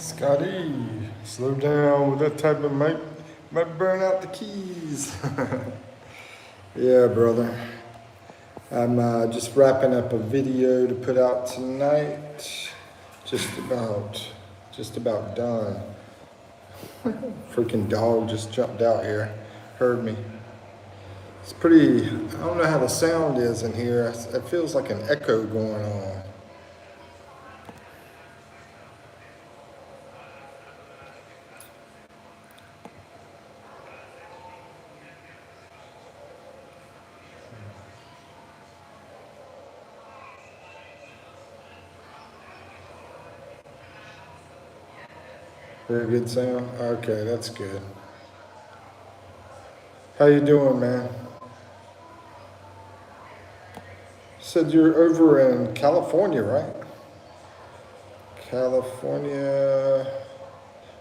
Scotty, slow down with that type of might burn out the keys. Yeah, brother. I'm just wrapping up a video to put out tonight. Just about done. Freaking dog just jumped out here, heard me. It's pretty, I don't know how the sound is in here. It feels like an echo going on. Very good sound? Okay, that's good. How you doing, man? Said you're over in California, right? California,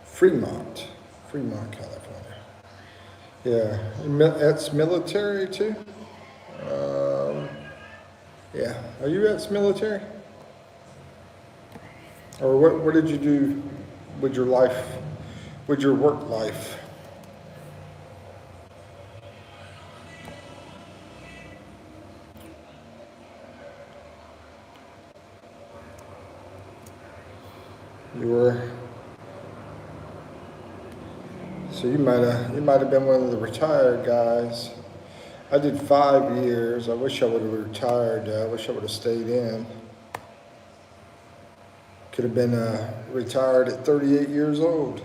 Fremont, California. Yeah, that's military too? Um, yeah, are you ex-military? Or what did you do with your life, with your work life? You were, so you might have been one of the retired guys. I did 5 years. I wish I would have retired. I wish I would have stayed in. Could have been retired at 38 years old.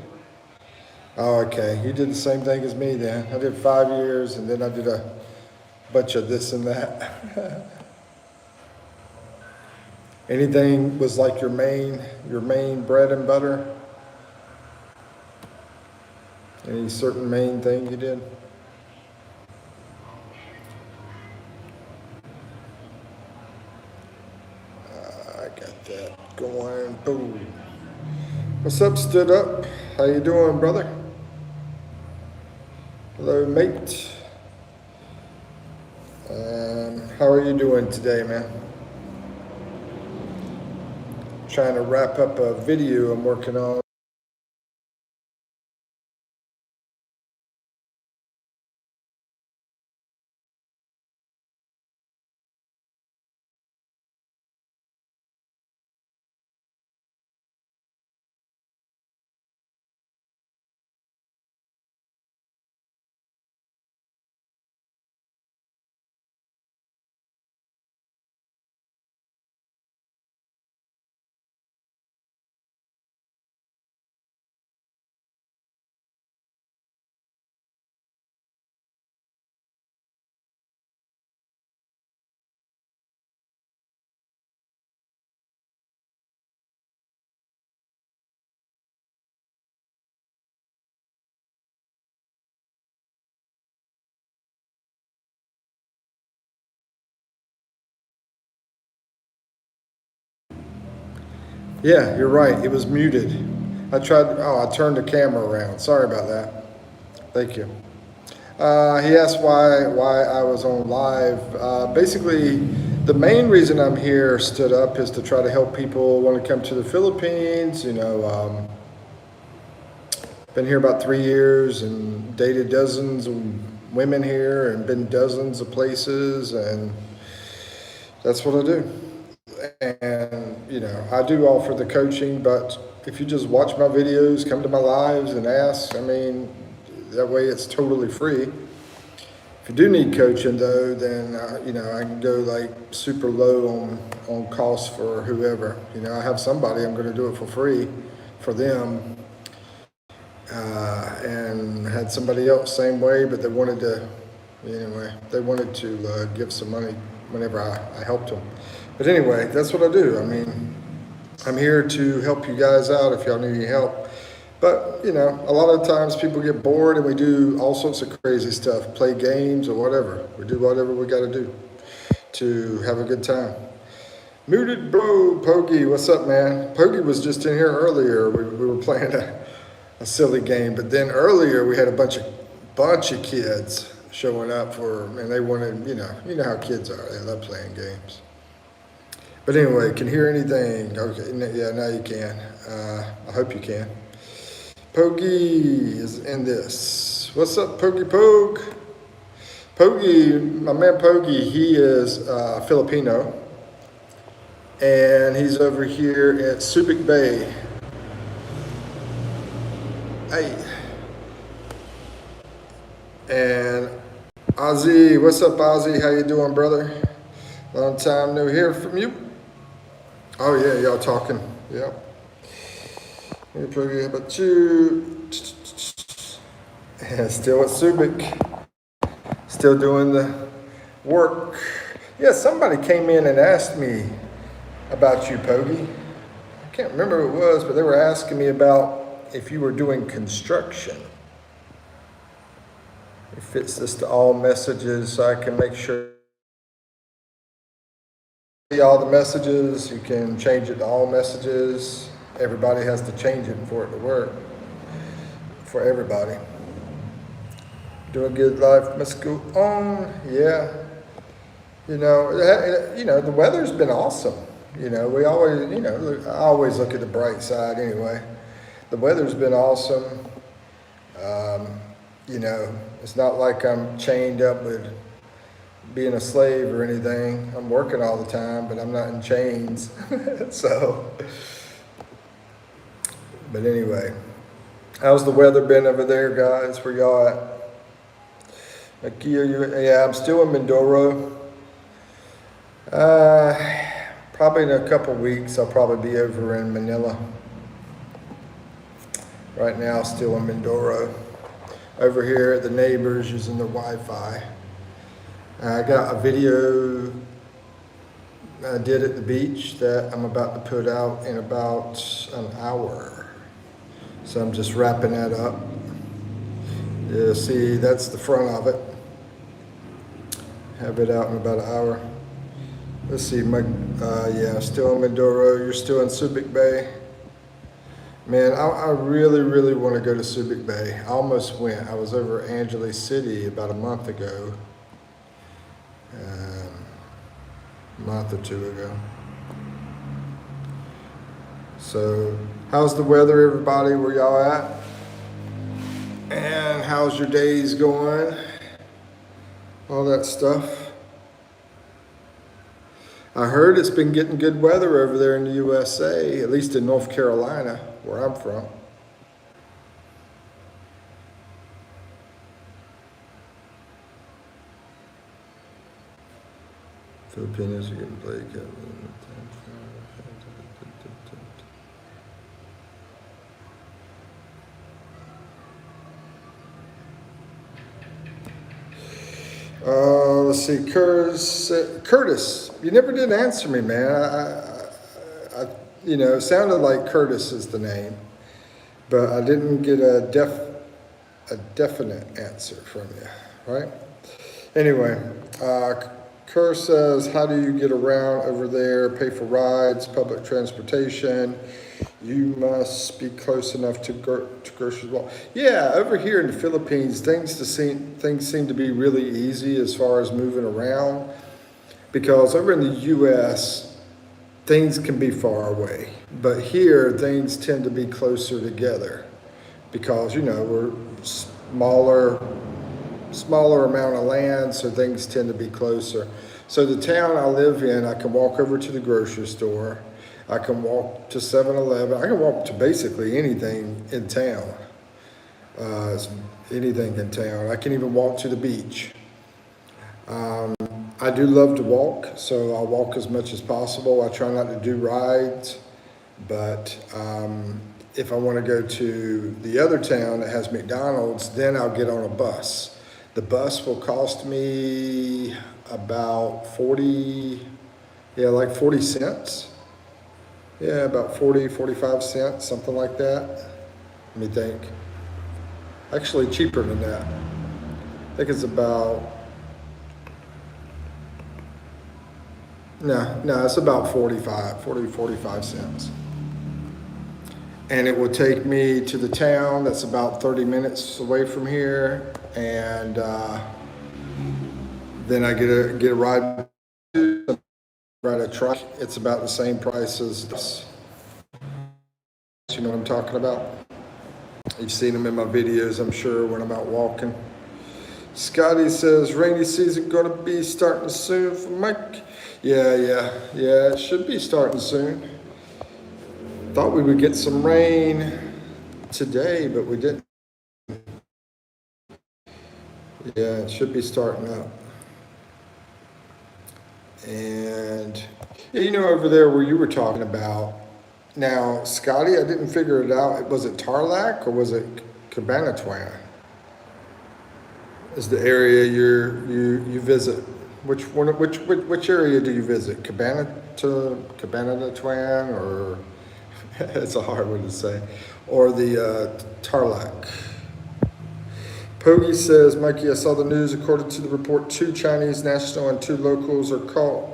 Oh, okay. You did the same thing as me then. I did 5 years and then I did a bunch of this and that. Anything was like your main bread and butter? Any certain main thing you did? I got that going. Boom. What's up, stood up? How you doing, brother? Hello, mate. How are you doing today, man? Trying to wrap up a video I'm working on. Yeah, you're right. It was muted. I turned the camera around. Sorry about that. Thank you. He asked why I was on live. Basically, the main reason I'm here, stood up, is to try to help people want to come to the Philippines. Been here about 3 years and dated dozens of women here and been dozens of places, and that's what I do. And I do offer the coaching, but if you just watch my videos, come to my lives and ask, that way it's totally free. If you do need coaching though, then I can go like super low on costs for whoever. I have somebody, I'm going to do it for free for them, and had somebody else same way, but they wanted to give some money whenever I helped them. But anyway, that's what I do. I'm here to help you guys out if y'all need any help. But, a lot of times people get bored and we do all sorts of crazy stuff, play games or whatever. We do whatever we got to do to have a good time. Muted bro, Pokey, what's up, man? Pokey was just in here earlier. We were playing a silly game, but then earlier we had a bunch of kids showing up and they wanted, you know how kids are. They love playing games. But anyway, can you hear anything? Okay, yeah, now you can. I hope you can. Pogi is in this. What's up, Pogi Pogue? Pogi, my man Pogi, he is Filipino, and he's over here at Subic Bay. Hey. And Ozzy, what's up, Ozzy? How you doing, brother? Long time no hear from you. Oh yeah, y'all talking. Yep. Hey, Pogi, how about you? And still at Subic. Still doing the work. Yeah, somebody came in and asked me about you, Pogi. I can't remember who it was, but they were asking me about if you were doing construction. It fits this to all messages, so I can make sure all the messages. You can change it to all messages. Everybody has to change it for it to work for everybody. Doing good, life must go on. Yeah. You know, the weather's been awesome. We always, I always look at the bright side anyway. The weather's been awesome. It's not like I'm chained up with being a slave or anything. I'm working all the time, but I'm not in chains. So, but anyway, how's the weather been over there, guys? Where y'all at? Yeah, I'm still in Mindoro. Probably in a couple weeks, I'll probably be over in Manila. Right now, still in Mindoro. Over here at the neighbors using the Wi-Fi. I got a video I did at the beach that I'm about to put out in about an hour. So I'm just wrapping that up. Yeah, see, that's the front of it. Have it out in about an hour. Let's see, yeah, still in Mindoro. You're still in Subic Bay. Man, I really, really want to go to Subic Bay. I almost went. I was over Angeles City about a month ago. A month or two ago. So, how's the weather, everybody? Where y'all at? And how's your days going? All that stuff. I heard it's been getting good weather over there in the USA, at least in North Carolina, where I'm from. Filipinos are getting played. Let's see, Curtis, you never did answer me, man. It sounded like Curtis is the name, but I didn't get a definite answer from you, right? Anyway, Kerr says, how do you get around over there? Pay for rides, public transportation. You must be close enough to grocery well. Yeah, over here in the Philippines, things seem to be really easy as far as moving around, because over in the U.S., things can be far away, but here things tend to be closer together because we're smaller amount of land, so things tend to be closer. So the town I live in, I can walk over to the grocery store. I can walk to 7-Eleven. I can walk to basically anything in town. Anything in town. I can even walk to the beach. I do love to walk, so I'll walk as much as possible. I try not to do rides, but if I want to go to the other town that has McDonald's, then I'll get on a bus. The bus will cost me about 40 cents. Yeah, about 45 cents, something like that. Let me think. Actually, cheaper than that. I think it's about, no, it's about 45 cents. And it will take me to the town that's about 30 minutes away from here. And then I get a ride ride a truck, it's about the same price as this. You know what I'm talking about? You've seen them in my videos, I'm sure, when I'm out walking. Scotty says, rainy season gonna be starting soon for Mike. Yeah, it should be starting soon. Thought we would get some rain today, but we didn't. Yeah, it should be starting up. And, yeah, over there where you were talking about, now, Scotty, I didn't figure it out. Was it Tarlac or was it Cabanatuan? Is the area you visit? Which area do you visit? Cabanatuan, or it's a hard one to say, or the Tarlac? Pogi says, Mikey, I saw the news. According to the report, 2 Chinese nationals and 2 locals are caught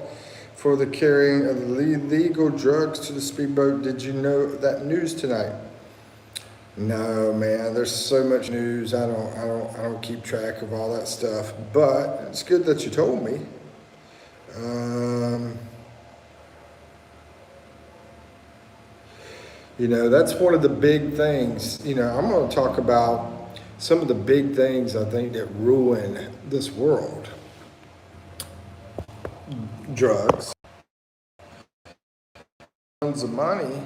for the carrying of illegal drugs to the speedboat. Did you know that news tonight? No, man. There's so much news. I don't keep track of all that stuff. But it's good that you told me. That's one of the big things. I'm going to talk about some of the big things I think that ruin this world. Drugs. Tons of money.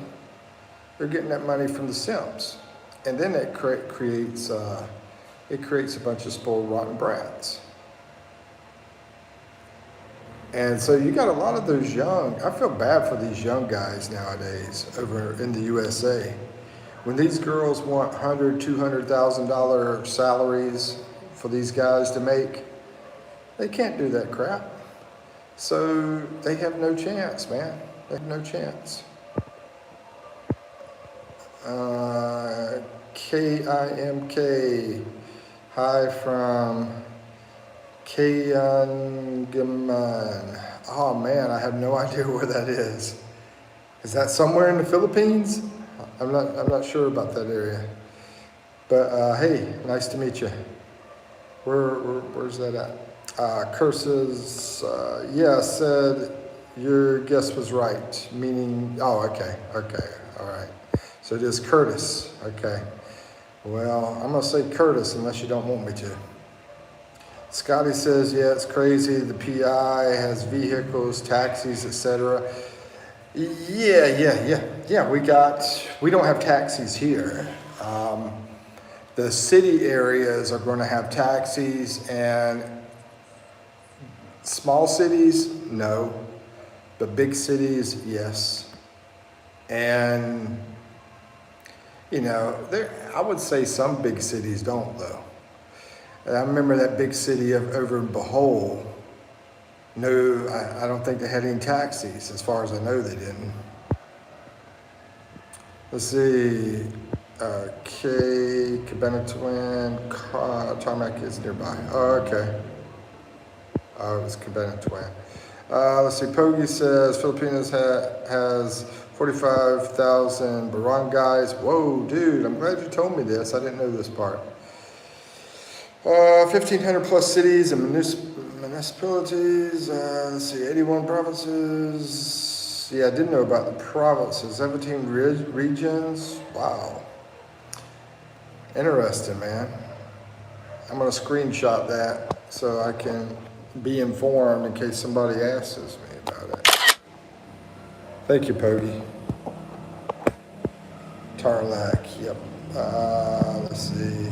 They're getting that money from the simps, and then it creates a bunch of spoiled, rotten brats. And so you got a lot of those young. I feel bad for these young guys nowadays over in the USA. When these girls want $100,000, $200,000 salaries for these guys to make, they can't do that crap. So they have no chance, man. They have no chance. KIMK, hi from Kayangaman. Oh man, I have no idea where that is. Is that somewhere in the Philippines? I'm not sure about that area. But hey, nice to meet you. Where's that at? Curses, yeah, said your guess was right, meaning, oh, okay, all right. So it is Curtis, okay. Well, I'm gonna say Curtis unless you don't want me to. Scotty says, yeah, it's crazy. The PI has vehicles, taxis, etc. Yeah. We don't have taxis here. The city areas are going to have taxis, and small cities, no. But big cities, yes. And, I would say some big cities don't, though. I remember that big city over in Bohol. No, I don't think they had any taxis. As far as I know, they didn't. Let's see. Cabanatuan, Tarmac is nearby. Oh, okay. Oh, it was Cabanatuan. Let's see. Pogi says Filipinos has 45,000 barangays. Whoa, dude! I'm glad you told me this. I didn't know this part. 1,500 plus cities and municipalities. Let's see, 81 provinces. Yeah, I didn't know about the provinces. 17 regions. Wow. Interesting, man. I'm going to screenshot that so I can be informed in case somebody asks me about it. Thank you, Pogi. Tarlac, yep. Let's see.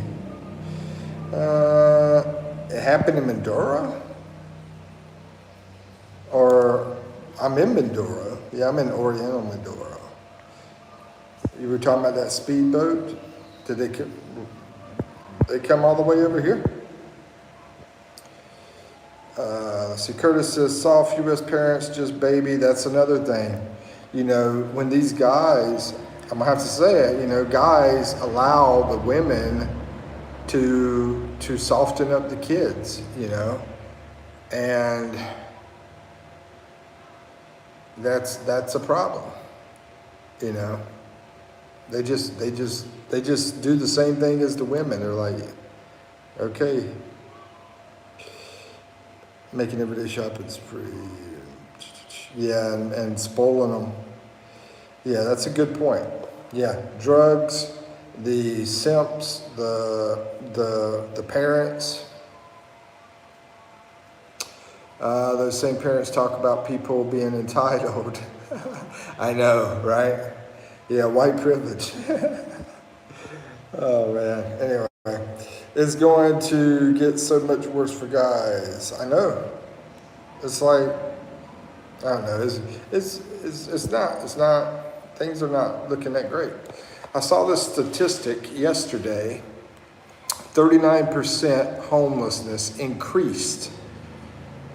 It happened in Mindoro? Or I'm in Mindoro. Yeah, I'm in Oriental Mindoro. You were talking about that speedboat? Did they come all the way over here? Let's see, Curtis says, soft U.S. parents, just baby. That's another thing. When these guys, I'm going to have to say it, guys allow the women to soften up the kids, and that's a problem, They just do the same thing as the women. They're like, okay, making everyday shopping's free. Yeah, and spoiling them. Yeah, that's a good point. Yeah, drugs, the simps, the parents. Those same parents talk about people being entitled. I know, right? Yeah, white privilege. Oh man. Anyway, it's going to get so much worse for guys. I know. It's like I don't know. It's not. Things are not looking that great. I saw this statistic yesterday. 39% homelessness increased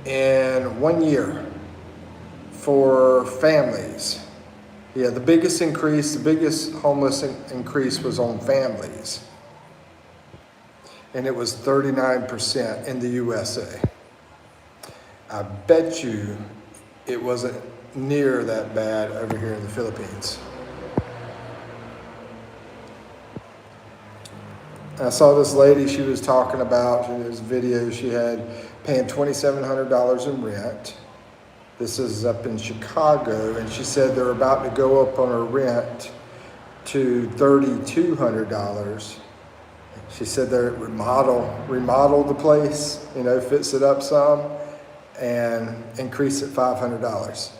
in 1 year for families. Yeah, the biggest homeless increase was on families. And it was 39% in the USA. I bet you it wasn't near that bad over here in the Philippines. I saw this lady, she was talking about, this video she had, paying $2,700 in rent. This is up in Chicago, and she said they're about to go up on her rent to $3,200. She said they remodel the place, fix it up some, and increase it $500.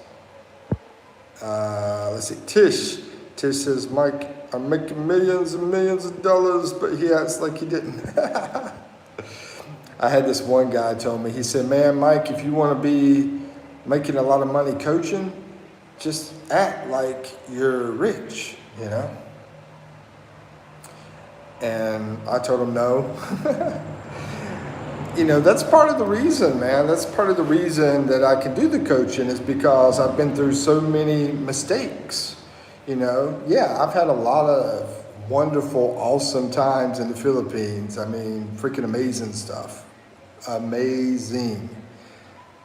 Let's see, Tish says, Mike, I'm making millions and millions of dollars, but he acts like he didn't. I had this one guy tell me, he said, man, Mike, if you want to be making a lot of money coaching, just act like you're rich, And I told him no. That's part of the reason, man. That's part of the reason that I can do the coaching is because I've been through so many mistakes. Yeah, I've had a lot of wonderful, awesome times in the Philippines. I mean, freaking amazing stuff. Amazing.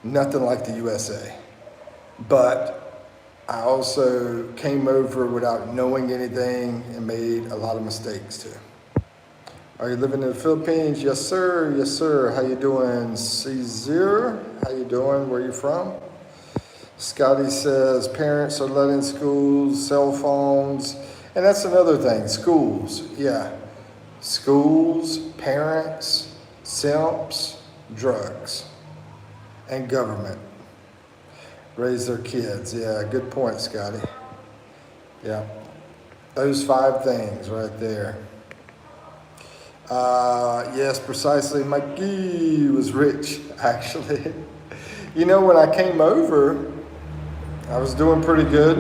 Nothing like the USA. But I also came over without knowing anything and made a lot of mistakes too. Are you living in the Philippines? Yes, sir. Yes, sir. How you doing? Caesar, how you doing? Where you from? Scotty says parents are letting schools, cell phones, and that's another thing. Schools, yeah. Schools, parents, simps, drugs, and government raise their kids. Yeah, good point, Scotty. Yeah, those 5 things right there. Yes, precisely. Mikey was rich, actually. When I came over, I was doing pretty good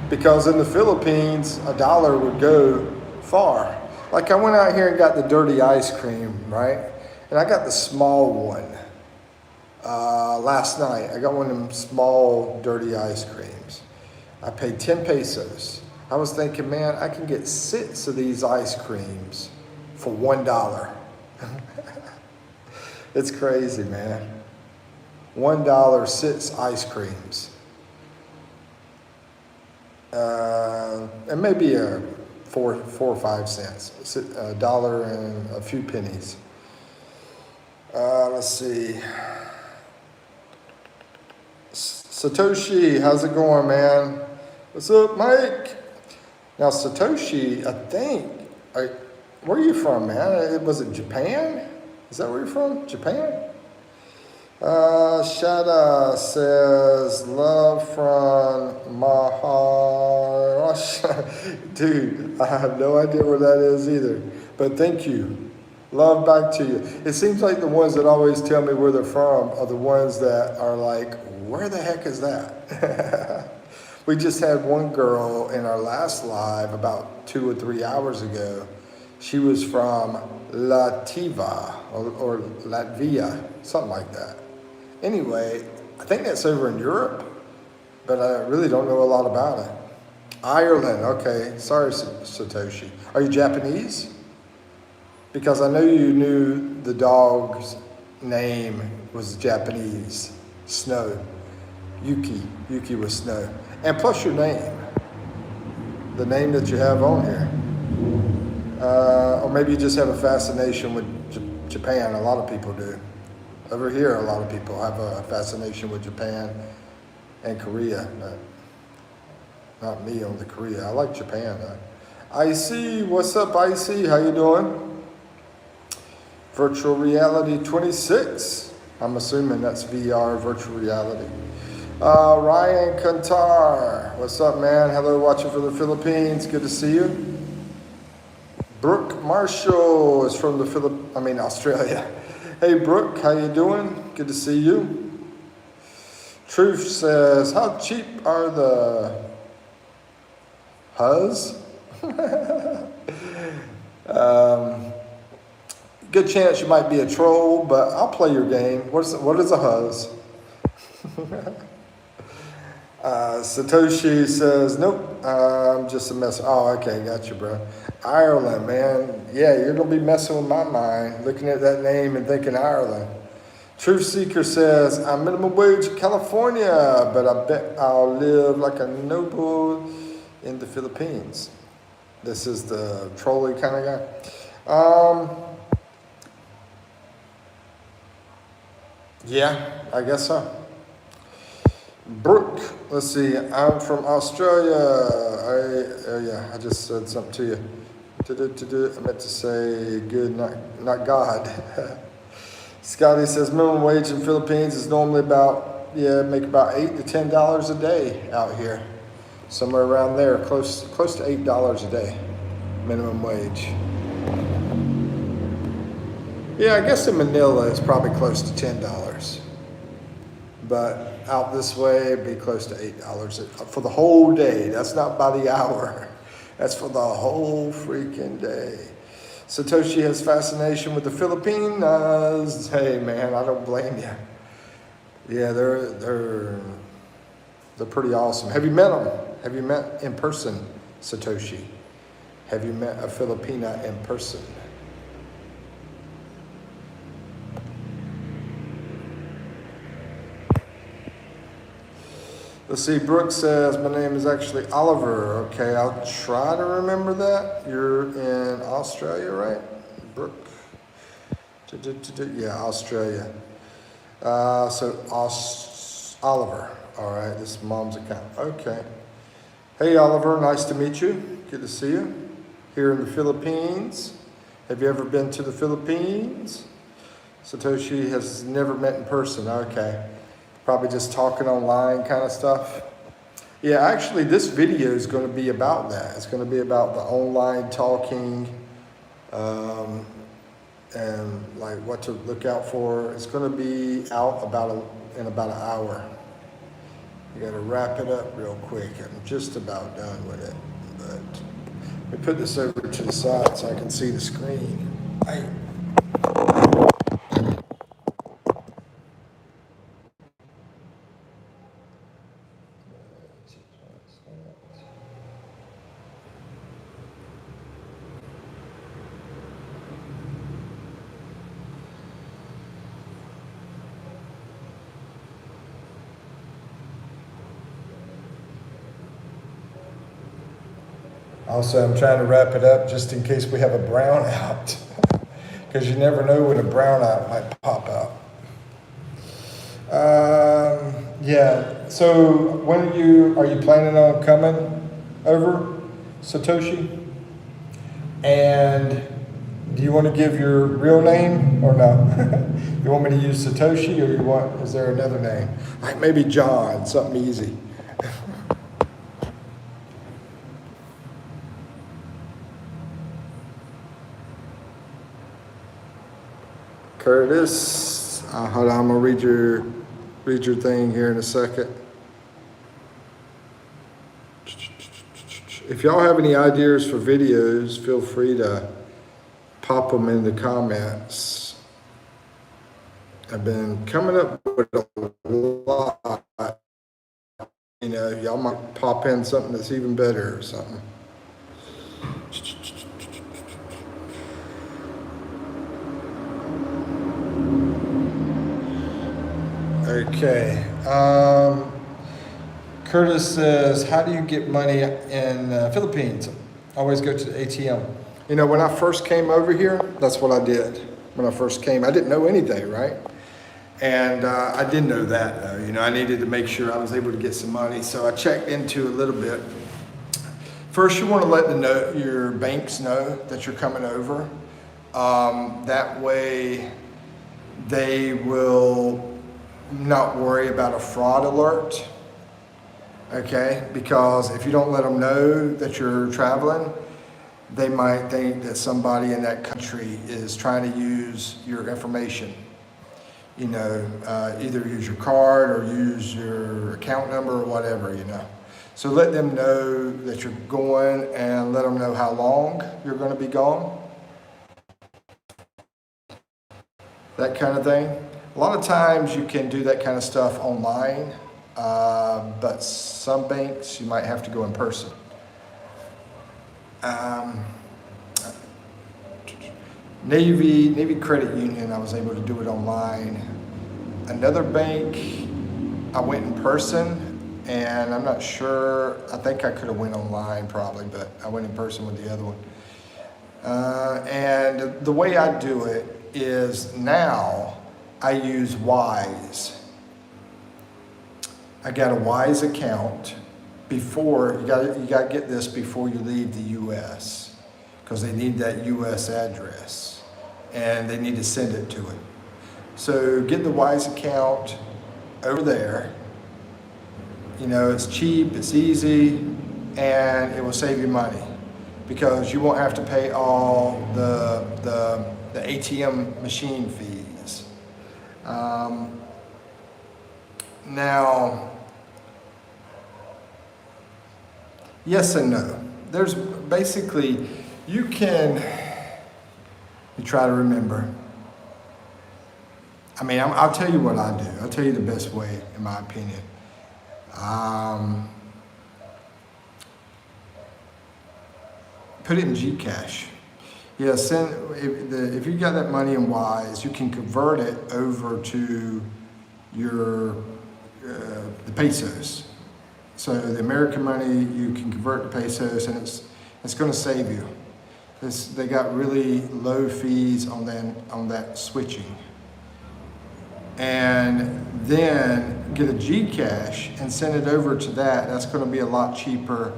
because in the Philippines, $1 would go far. Like I went out here and got the dirty ice cream, right? And I got the small one last night. I got one of them small dirty ice creams. I paid 10 pesos. I was thinking, man, I can get 6 of these ice creams for $1. It's crazy, man. $1, 6 ice creams. And maybe 4 or 5 cents. $1 and a few pennies. Let's see. Satoshi, how's it going, man? What's up, Mike? Now, Satoshi, I think, where are you from, man? Was it Japan? Is that where you're from? Japan? Shada says, love from Maharashtra. Dude, I have no idea where that is either. But thank you. Love back to you. It seems like the ones that always tell me where they're from are the ones that are like, where the heck is that? We just had one girl in our last live about 2 or 3 hours ago. She was from Latvia or Latvia, something like that. Anyway, I think that's over in Europe, but I really don't know a lot about it. Ireland, okay. Sorry, Satoshi. Are you Japanese? Because I know you knew the dog's name was Japanese. Snow. Yuki. Yuki was snow. And plus your name. The name that you have on here. Or maybe you just have a fascination with Japan. A lot of people do. Over here, a lot of people have a fascination with Japan. and Korea. Not me on the Korea. I like Japan though. IC, what's up, IC? How you doing? Virtual reality 26. I'm assuming that's VR, virtual reality. Ryan Kantar, what's up, man? Hello, watching from the Philippines. Good to see you. Brooke Marshall is from the Australia. Hey, Brooke, how you doing? Good to see you. Truth says, how cheap are the Huz? Good chance you might be a troll, but I'll play your game. What is a Huz? Satoshi says, nope, I'm just a mess. Oh, okay, got you, bro. Ireland, man. Yeah, you're going to be messing with my mind, looking at that name and thinking Ireland. Truth Seeker says, I'm minimum wage in California, but I bet I'll live like a noble in the Philippines. This is the trolley kind of guy. Yeah, I guess so. Brooke, let's see, I'm from Australia. I just said something to you. I meant to say good, not God. Scotty says minimum wage in Philippines is normally make about $8 to $10 a day out here. Somewhere around there, close to $8 a day, minimum wage. Yeah, I guess in Manila it's probably close to $10. But out this way, it'd be close to $8 for the whole day. That's not by the hour. That's for the whole freaking day. Satoshi has fascination with the Filipinos. Hey, man, I don't blame you. Yeah, they're pretty awesome. Have you met them? Have you met in person, Satoshi? Have you met a Filipina in person? Let's see, Brooke says, my name is actually Oliver. Okay, I'll try to remember that. You're in Australia, right? Brooke? Yeah, Australia. Oliver. All right, this is mom's account. Okay. Hey, Oliver, nice to meet you. Good to see you. Here in the Philippines. Have you ever been to the Philippines? Satoshi has never met in person. Okay. Probably just talking online kind of stuff. Yeah, actually this video is going to be about that. It's going to be about the online talking and like what to look out for. It's going to be out in about an hour. You got to wrap it up real quick. I'm just about done with it. But let me put this over to the side so I can see the screen. Hey. Also, I'm trying to wrap it up just in case we have a brownout, because you never know when a brownout might pop out. Yeah. So when are you planning on coming over, Satoshi? And do you want to give your real name or no? You want me to use Satoshi, or is there another name? Like maybe John, something easy. Curtis, hold on, I'm gonna read your thing here in a second. If y'all have any ideas for videos, feel free to pop them in the comments. I've been coming up with a lot. You know, y'all might pop in something that's even better or something. Okay. Curtis says, how do you get money in Philippines? Always go to the ATM. You know, when I first came over here, that's what I did. When I first came, I didn't know anything, right? And I didn't know that though. You know, I needed to make sure I was able to get some money. So I checked into a little bit. First, you want to let your banks know that you're coming over. That way they will not worry about a fraud alert. Okay, because if you don't let them know that you're traveling, they might think that somebody in that country is trying to use your information. You know, either use your card or use your account number or whatever, you know. So let them know that you're going and let them know how long you're going to be gone. That kind of thing. A lot of times you can do that kind of stuff online, but some banks you might have to go in person. Navy Credit Union, I was able to do it online. Another bank, I went in person, and I'm not sure, I think I could have went online probably, but I went in person with the other one. And the way I do it is now I use Wise. I got a Wise account before, you got to get this before you leave the U.S. because they need that U.S. address and they need to send it to it. So get the Wise account over there. You know, it's cheap, it's easy, and it will save you money because you won't have to pay all the ATM machine fees. Now, yes and no. There's basically, you try to remember. I mean, I'll tell you what I do. I'll tell you the best way, in my opinion. Put it in Gcash. Yeah, if you got that money in Wise, you can convert it over to your the pesos. So the American money you can convert to pesos, and it's going to save you. They got really low fees on that switching. And then get a Gcash and send it over to that. That's going to be a lot cheaper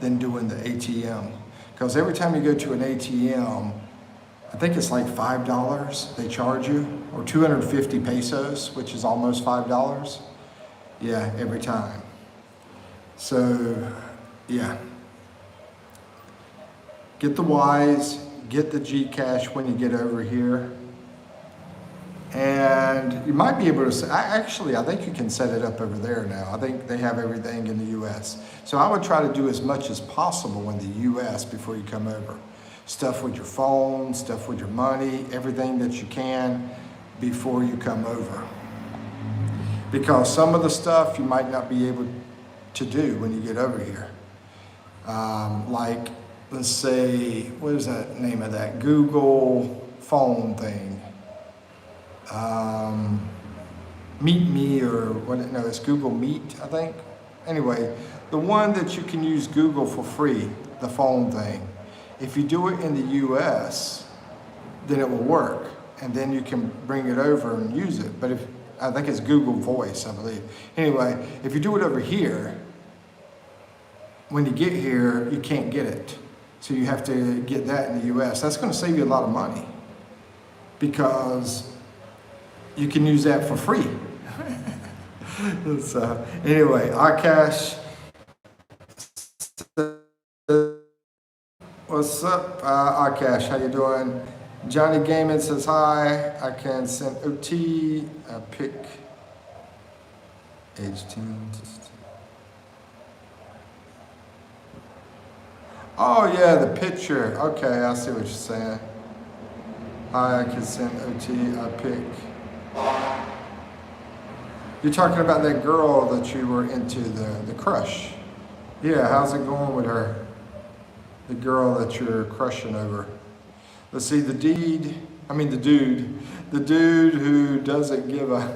than doing the ATM. Because every time you go to an ATM, I think it's like $5 they charge you, or 250 pesos, which is almost $5. Yeah, every time. So, yeah. Get the Wise, get the Gcash when you get over here. And you might be able to, I think you can set it up over there now. I think they have everything in the US. So I would try to do as much as possible in the US before you come over. Stuff with your phone, stuff with your money, everything that you can before you come over. Because some of the stuff you might not be able to do when you get over here. Like, let's say, what is that name of that? Google phone thing. Meet Me, or what? No, it's Google Meet, I think. Anyway, the one that you can use Google for free, the phone thing. If you do it in the US, then it will work, and then you can bring it over and use it. But I think it's Google Voice, I believe. Anyway, if you do it over here, when you get here, you can't get it. So you have to get that in the US. That's going to save you a lot of money because you can use that for free. So anyway, Akash, what's up, Akash? How you doing? Johnny Gaiman says hi. I can send OT. Pick age 10. Oh yeah, the picture. Okay, I see what you're saying. Hi, I can send OT. I pick. You're talking about that girl that you were into, the crush. Yeah, how's it going with her? The girl that you're crushing over. Let's see, the dude who doesn't give a,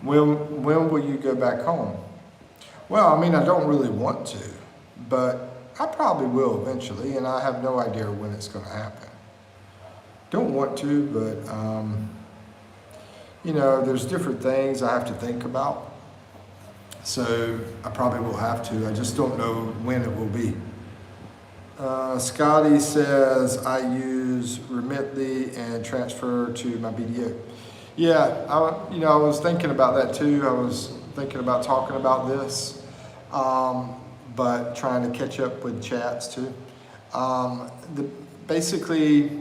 when will you go back home? Well, I mean, I don't really want to, but I probably will eventually, and I have no idea when it's going to happen. Don't want to, but there's different things I have to think about. So I probably will have to. I just don't know when it will be. Scotty says, I use Remitly and transfer to my BDO. Yeah, I was thinking about that too. I was thinking about talking about this, but trying to catch up with chats too. Basically,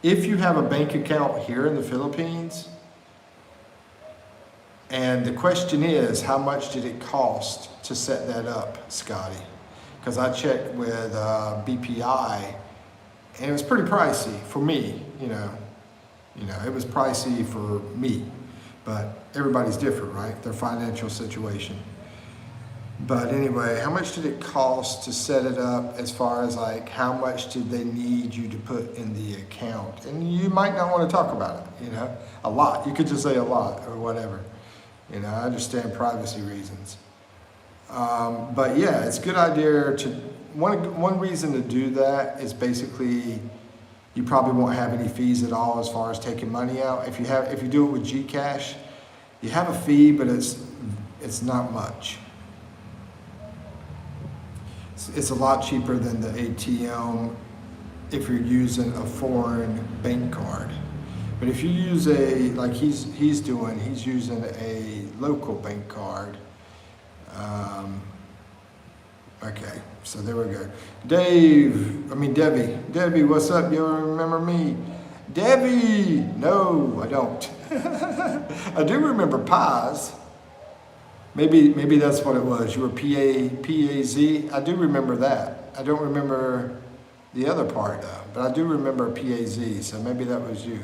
if you have a bank account here in the Philippines, and the question is, how much did it cost to set that up, Scotty? Because I checked with BPI, and it was pretty pricey for me. It was pricey for me, but everybody's different, right? Their financial situation. But anyway, how much did it cost to set it up, as far as like how much did they need you to put in the account? And you might not want to talk about it, a lot. You could just say a lot or whatever. I understand privacy reasons. But yeah, it's a good idea to, one reason to do that is basically you probably won't have any fees at all as far as taking money out. If you do it with Gcash, you have a fee, but it's not much. It's a lot cheaper than the ATM if you're using a foreign bank card. But if you use like he's using a local bank card. Okay, so there we go. Debbie, what's up? You remember me? Debbie, no, I don't. I do remember Paz. Maybe that's what it was. You were P-A-Z. I do remember that. I don't remember the other part though, but I do remember P-A-Z, so maybe that was you.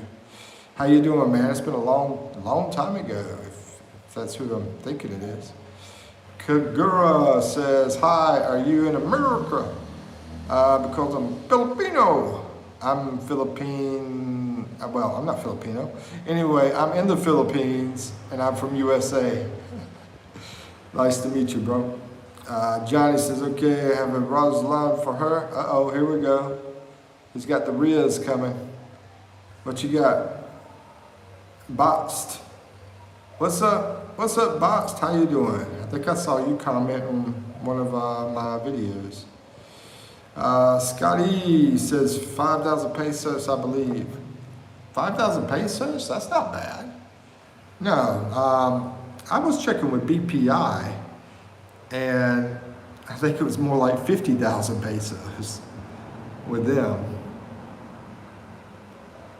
How you doing, man? It's been a long time ago, if that's who I'm thinking it is. Kagura says, hi, are you in America? Because I'm Filipino. I'm not Filipino. Anyway, I'm in the Philippines, and I'm from USA. Nice to meet you, bro. Johnny says, okay, I have a Roslan for her. Uh-oh, here we go. He's got the Riz coming. What you got? Boxed. What's up, Boxed? How you doing? I think I saw you comment on one of my videos. Scotty says 5,000 pesos, I believe. 5,000 pesos? That's not bad. No, I was checking with BPI, and I think it was more like 50,000 pesos with them.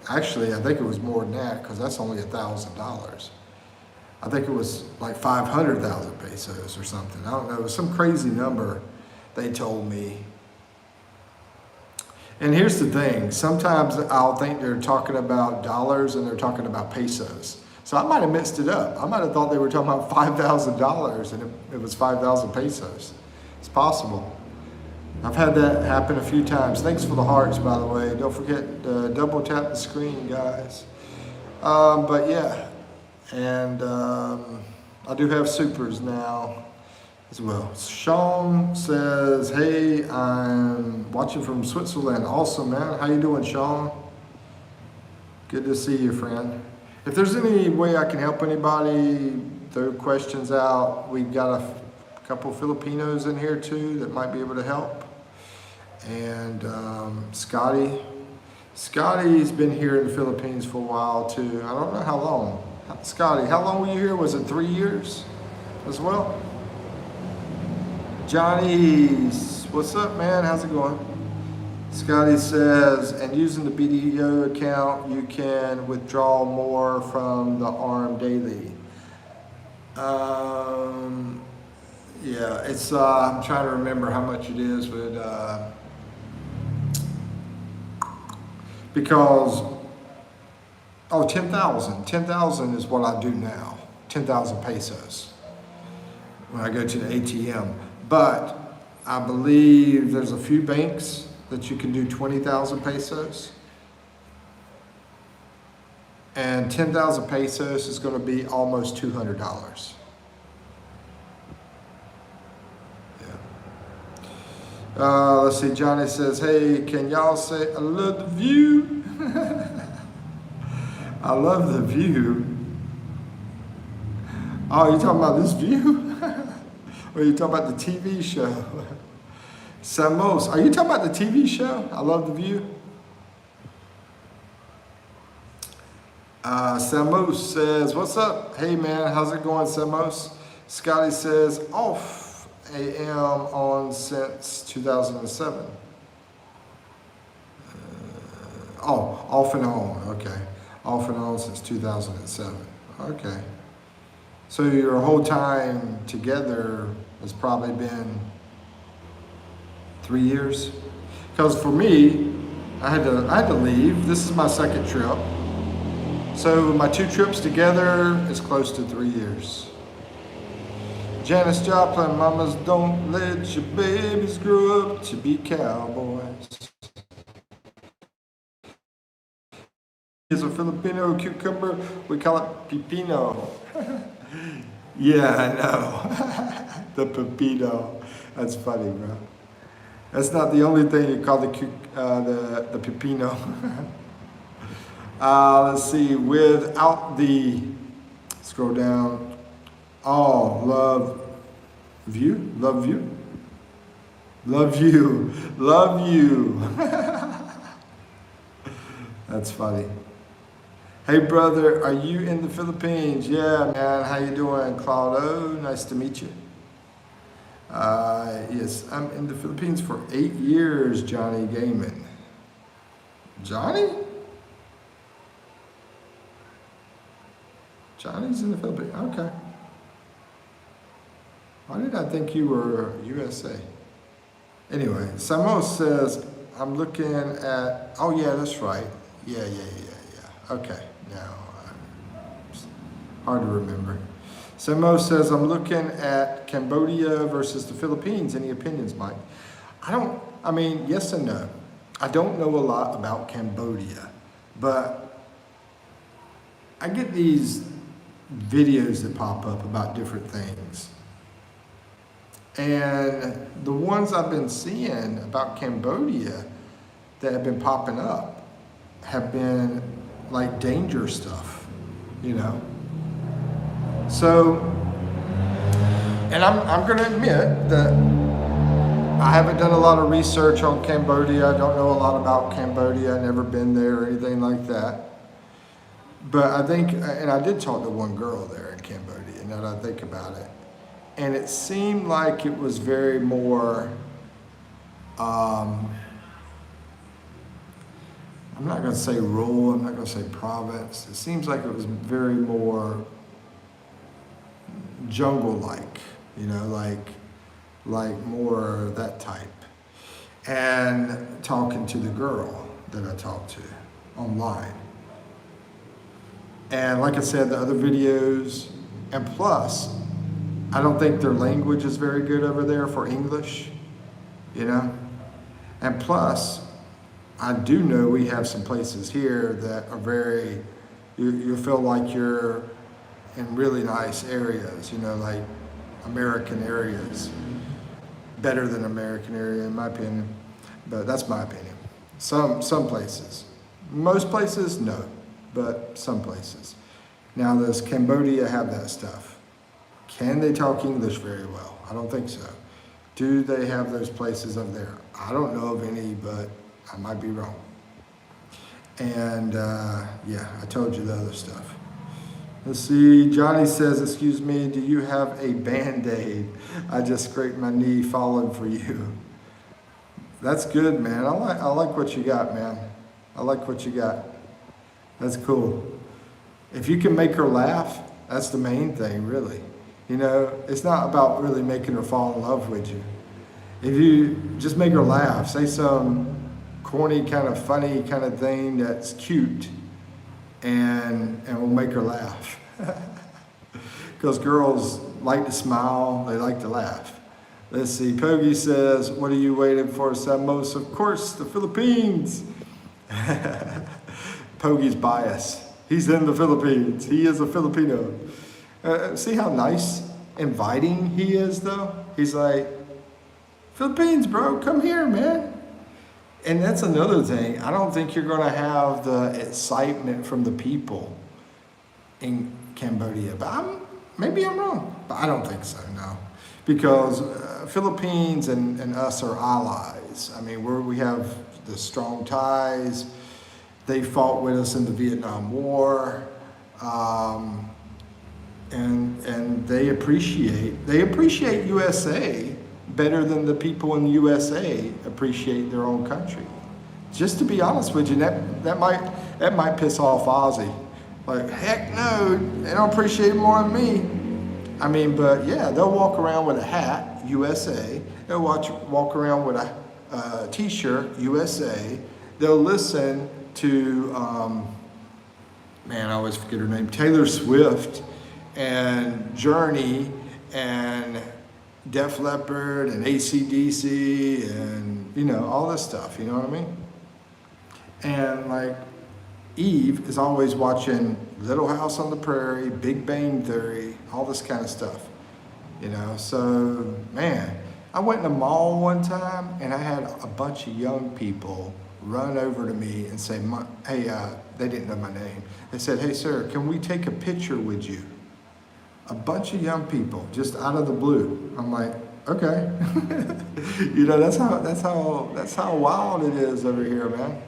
Actually, I think it was more than that, because that's only $1,000. I think it was like 500,000 pesos or something. I don't know. It was some crazy number they told me. And here's the thing. Sometimes I'll think they're talking about dollars and they're talking about pesos. So I might have mixed it up. I might have thought they were talking about $5,000 and it was 5,000 pesos. It's possible. I've had that happen a few times. Thanks for the hearts, by the way. Don't forget to double tap the screen, guys. But yeah, and I do have supers now as well. Sean says, hey, I'm watching from Switzerland. Awesome, man. How you doing, Sean? Good to see you, friend. If there's any way I can help anybody, throw questions out. We've got a couple Filipinos in here too that might be able to help. And Scotty's been here in the Philippines for a while too. I don't know how long. Scotty, how long were you here? Was it 3 years as well? Johnny, what's up, man? How's it going? Scotty says, and using the BDO account, you can withdraw more from the ARM daily. Yeah, it's, I'm trying to remember how much it is, but, because, 10,000. 10,000 is what I do now. 10,000 pesos when I go to the ATM. But I believe there's a few banks that you can do 20,000 pesos. And 10,000 pesos is going to be almost $200. Let's see, Johnny says, hey, can y'all say, I love the view? I love the view. Oh, you talking about this view? Or you talking about the TV show? Samos, are you talking about the TV show? I love the view. Samos says, what's up? Hey man, how's it going, Samos? Scotty says, off AM on since 2007. Off and on, okay. Off and on since 2007, okay. So your whole time together has probably been 3 years? Because for me, I had to leave. This is my second trip. So my 2 trips together is close to 3 years. Janis Joplin, mamas don't let your babies grow up to be cowboys. Is a Filipino cucumber, we call it pepino. Yeah, I know. The pepino. That's funny, bro. That's not the only thing you call the pepino. Let's see, without the, scroll down. Oh, love you. That's funny. Hey brother, are you in the Philippines? Yeah, man. How you doing, Claudio? Nice to meet you. Yes, I'm in the Philippines for 8 years, Johnny Gaiman. Johnny? Johnny's in the Philippines. Okay. Why did I think you were USA? Anyway, Samos says, I'm looking at, oh yeah, that's right. Yeah. Okay, now, it's hard to remember. Samos says, I'm looking at Cambodia versus the Philippines. Any opinions, Mike? Yes and no. I don't know a lot about Cambodia, but I get these videos that pop up about different things. And the ones I've been seeing about Cambodia that have been popping up have been like danger stuff, you know? So, and I'm going to admit that I haven't done a lot of research on Cambodia. I don't know a lot about Cambodia. I've never been there or anything like that. But I think, and I did talk to one girl there in Cambodia, now that I think about it. And it seemed like it was very more, I'm not going to say rural, I'm not going to say province. It seems like it was very more jungle-like, you know, like more that type. And talking to the girl that I talked to online. And like I said, the other videos, and plus, I don't think their language is very good over there for English, you know? And plus, I do know we have some places here that are very, you feel like you're in really nice areas, you know, like American areas. Better than American area in my opinion, but that's my opinion. Some places. Most places, no, but some places. Now does Cambodia have that stuff? Can they talk English very well? I don't think so. Do they have those places over there? I don't know of any, but I might be wrong. And yeah, I told you the other stuff. Let's see, Johnny says, excuse me, do you have a Band-Aid? I just scraped my knee falling for you. That's good, man. I like what you got, man. I like what you got. That's cool. If you can make her laugh, that's the main thing, really. You know, it's not about really making her fall in love with you. If you just make her laugh, say some corny, kind of funny kind of thing that's cute, and we'll make her laugh. Because girls like to smile, they like to laugh. Let's see, Pogi says, what are you waiting for, Samos? Of course, the Philippines. Pogi's biased. He's in the Philippines. He is a Filipino. See how nice, inviting he is, though? He's like, Philippines, bro, come here, man. And that's another thing. I don't think you're going to have the excitement from the people in Cambodia. But Maybe I'm wrong, but I don't think so, no. Because Philippines and us are allies. I mean, we have the strong ties. They fought with us in the Vietnam War. And they appreciate USA better than the people in the USA appreciate their own country. Just to be honest with you, that might piss off Ozzy. Like, heck no, they don't appreciate it more than me. I mean, but yeah, they'll walk around with a hat, USA. They'll walk around with a t-shirt, USA. They'll listen to, man, I always forget her name, Taylor Swift and Journey and Def Leppard and AC/DC and, you know, all this stuff, you know what I mean? And like, Eve is always watching Little House on the Prairie, Big Bang Theory, all this kind of stuff, you know? So, man, I went in the mall one time and I had a bunch of young people run over to me and say, hey, they didn't know my name. They said, hey, sir, can we take a picture with you? A bunch of young people, just out of the blue. I'm like, okay. You know, that's how wild it is over here, man.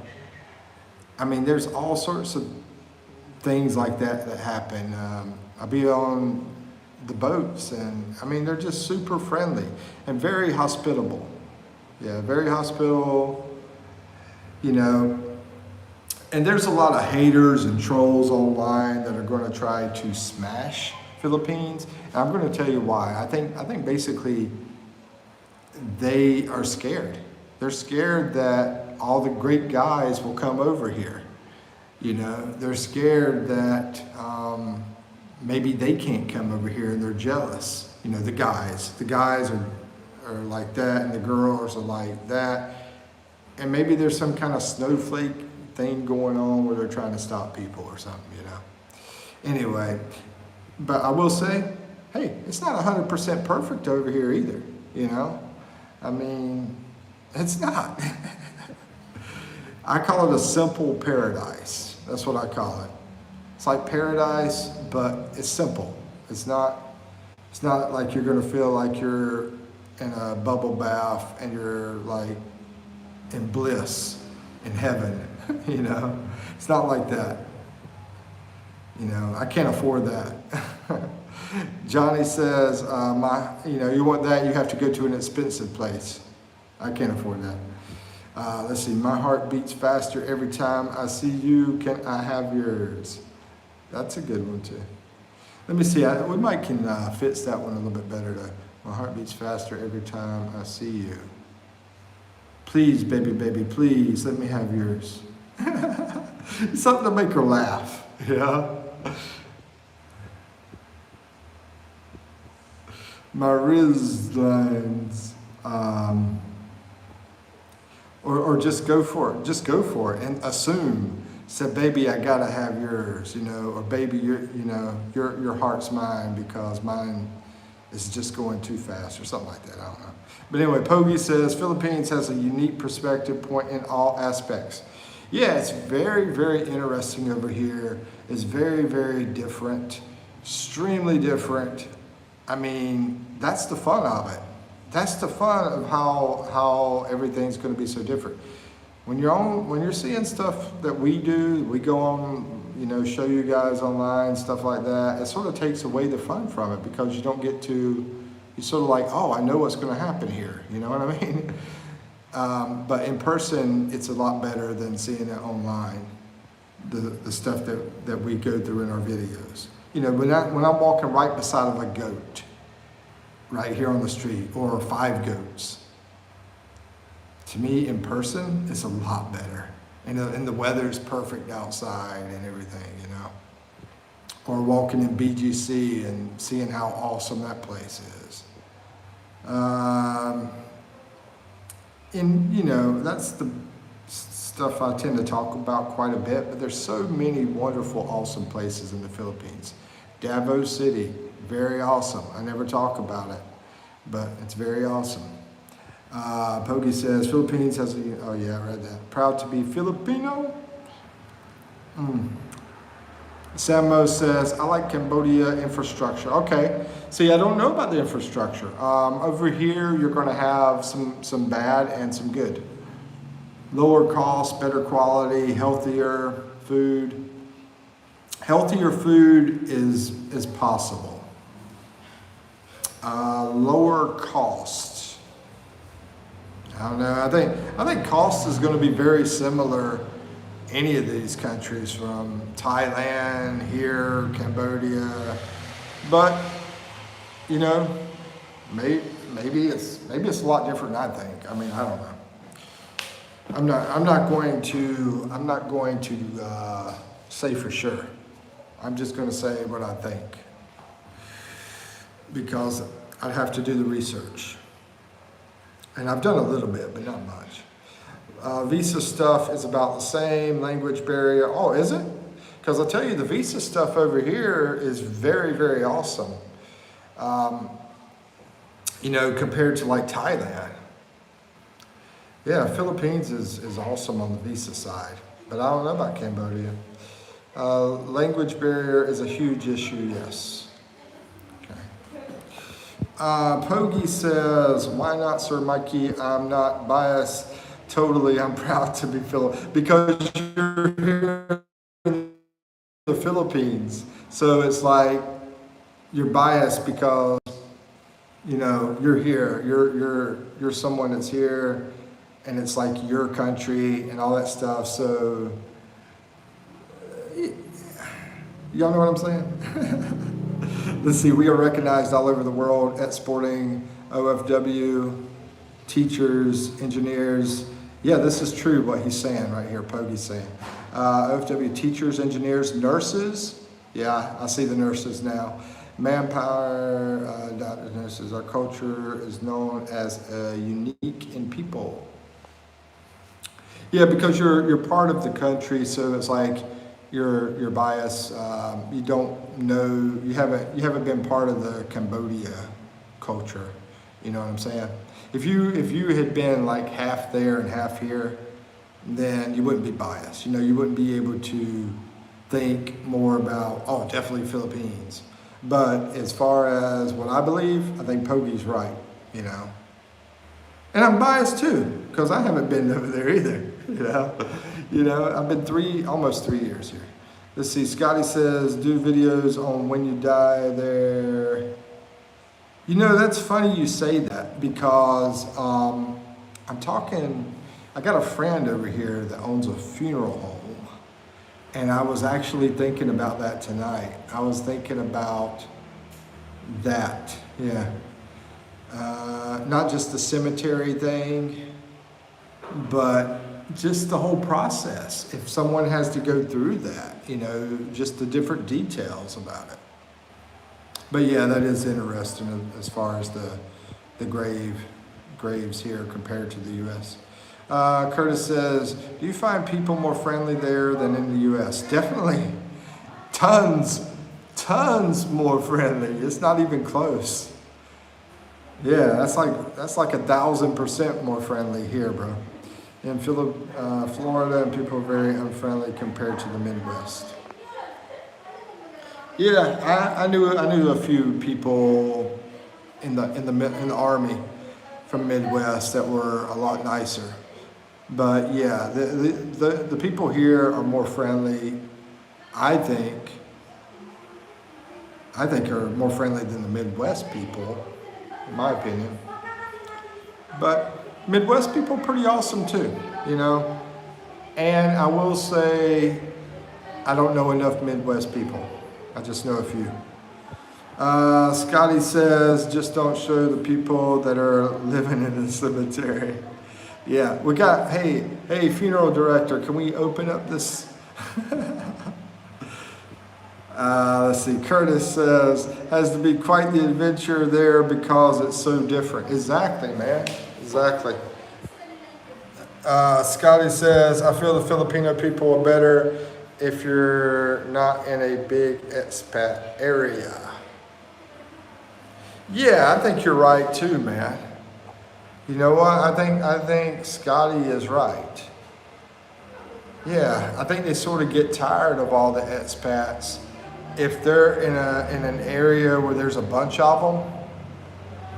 I mean, there's all sorts of things like that happen. I'll be on the boats, and I mean, they're just super friendly and very hospitable. Yeah, very hospitable, you know. And there's a lot of haters and trolls online that are going to try to smash Philippines. And I'm going to tell you why. I think basically they are scared. They're scared that all the great guys will come over here. You know, they're scared that maybe they can't come over here and they're jealous. You know, the guys are like that and the girls are like that. And maybe there's some kind of snowflake thing going on where they're trying to stop people or something, you know. Anyway, but I will say, hey, it's not 100% perfect over here either, you know. I mean, it's not. I call it a simple paradise. That's what I call it. It's like paradise, but it's simple. It's not like you're gonna feel like you're in a bubble bath and you're like in bliss, in heaven, you know? It's not like that. You know, I can't afford that. Johnny says, you want that, you have to go to an expensive place. I can't afford that. Let's see, my heart beats faster every time I see you. Can I have yours? That's a good one too. Let me see, we might can fix that one a little bit better though. My heart beats faster every time I see you. Please, baby, baby, please, let me have yours. Something to make her laugh, yeah? My Riz lines, or just go for it. Just go for it and assume. Say, baby, I gotta have yours, you know, or baby, your heart's mine because mine is just going too fast or something like that. I don't know. But anyway, Pogi says, Philippines has a unique perspective point in all aspects. Yeah, it's very, very interesting over here. It's very, very different, extremely different. I mean, that's the fun of it. That's the fun of how everything's going to be so different. When you're seeing stuff that we do, we go on, you know, show you guys online, stuff like that, it sort of takes away the fun from it because you don't get to, you sort of like, oh, I know what's going to happen here. You know what I mean? But in person, it's a lot better than seeing it online, the stuff that we go through in our videos. You know, when I'm walking right beside of a goat, right here on the street, or 5 goats, to me, in person, it's a lot better. And the weather's perfect outside and everything, you know. Or walking in BGC and seeing how awesome that place is. And, you know, that's the stuff I tend to talk about quite a bit, but there's so many wonderful, awesome places in the Philippines. Davao City, very awesome. I never talk about it, but it's very awesome. Pogi says, Philippines has a, oh yeah, I read that. Proud to be Filipino. Samo says, I like Cambodia infrastructure. Okay, see, I don't know about the infrastructure. Over here, you're going to have some bad and some good. Lower cost, better quality, healthier food. Healthier food is possible. Lower cost. I don't know. I think cost is going to be very similar. Any of these countries, from Thailand, here, Cambodia, but you know, maybe it's a lot different than I think. I mean, I don't know. I'm not going to say for sure. I'm just going to say what I think, because I'd have to do the research, and I've done a little bit, but not much. Visa stuff is about the same. Language barrier. Oh, is it? Because I'll tell you, the visa stuff over here is very, very awesome. You know, compared to like Thailand. Yeah, Philippines is awesome on the visa side, but I don't know about Cambodia. Language barrier is a huge issue, yes. Okay. Pogi says, why not, Sir Mikey? I'm not biased. Totally, I'm proud to be Filipino, because you're here in the Philippines. So it's like you're biased because, you know, you're here. You're someone that's here, and it's like your country and all that stuff. So y'all know what I'm saying? Let's see. We are recognized all over the world at sporting, OFW, teachers, engineers. Yeah, this is true what he's saying right here, Pogi's saying. OFW teachers, engineers, nurses. Yeah, I see the nurses now. Manpower, doctors, nurses. Our culture is known as unique in people. Yeah, because you're part of the country, so it's like you're biased. You don't know, you haven't been part of the Cambodia culture. You know what I'm saying? If you had been like half there and half here, then you wouldn't be biased. You know, you wouldn't be able to think more about, oh, definitely Philippines. But as far as what I believe, I think Pogi's right, you know. And I'm biased too, because I haven't been over there either, you know. I've been almost 3 years here. Let's see, Scotty says, do videos on when you die there. You know, that's funny you say that, because I got a friend over here that owns a funeral home, and I was actually thinking about that tonight. I was thinking about that, yeah. Not just the cemetery thing, but just the whole process. If someone has to go through that, you know, just the different details about it. But yeah, that is interesting as far as the graves here compared to the U.S. Curtis says, do you find people more friendly there than in the U.S.? Definitely. Tons more friendly. It's not even close. Yeah, that's like 1,000% more friendly here, bro. In Florida, and people are very unfriendly compared to the Midwest. Yeah, I knew a few people in the Army from Midwest that were a lot nicer. But yeah, the people here are more friendly. I think are more friendly than the Midwest people, in my opinion. But Midwest people are pretty awesome too, you know. And I will say, I don't know enough Midwest people. I just know a few. Scotty says, just don't show the people that are living in the cemetery. Yeah, we got, hey, funeral director, can we open up this? Let's see, Curtis says, has to be quite the adventure there because it's so different. Exactly, man, exactly. Scotty says, I feel the Filipino people are better if you're not in a big expat area. Yeah, I think you're right too, man. You know what? I think Scotty is right. Yeah, I think they sort of get tired of all the expats if they're in an area where there's a bunch of them,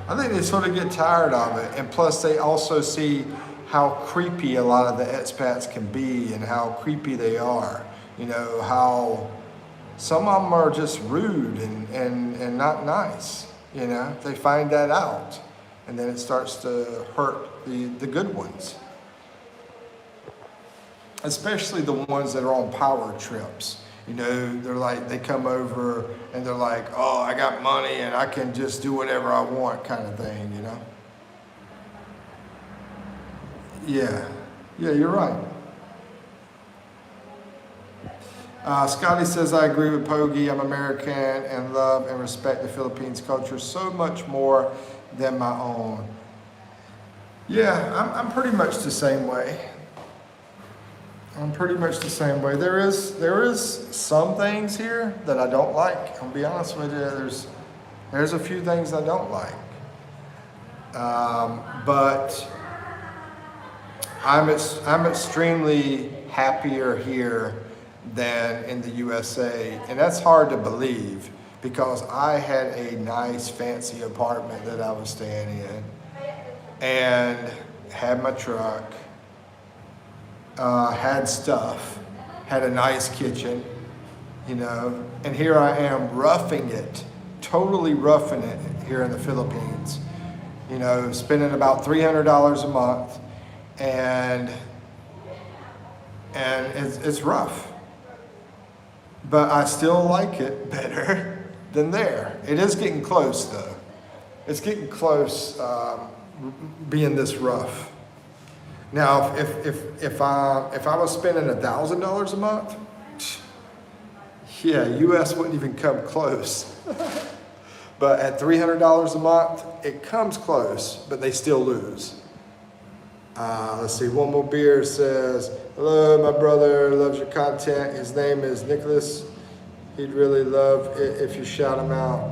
I think they sort of get tired of it. And plus they also see how creepy a lot of the expats can be and how creepy they are. You know, how some of them are just rude and not nice. You know, they find that out. And then it starts to hurt the good ones. Especially the ones that are on power trips. You know, they're like, they come over and they're like, oh, I got money and I can just do whatever I want kind of thing, you know? Yeah, you're right. Scotty says, I agree with Pogi. I'm American and love and respect the Philippines culture so much more than my own. Yeah, I'm pretty much the same way. There is some things here that I don't like. I'll be honest with you. There's a few things I don't like. But I'm extremely happier here than in the USA, and that's hard to believe because I had a nice fancy apartment that I was staying in and had my truck. Had stuff, had a nice kitchen, you know, and here I am totally roughing it here in the Philippines, you know, spending about $300 a month, and it's rough, but I still like it better than there. It is getting close though. It's getting close being this rough. Now, if I was spending $1,000 a month, yeah, US wouldn't even come close. But at $300 a month, it comes close, but they still lose. Let's see, one more beer says, hello, my brother loves your content. His name is Nicholas. He'd really love it if you shout him out.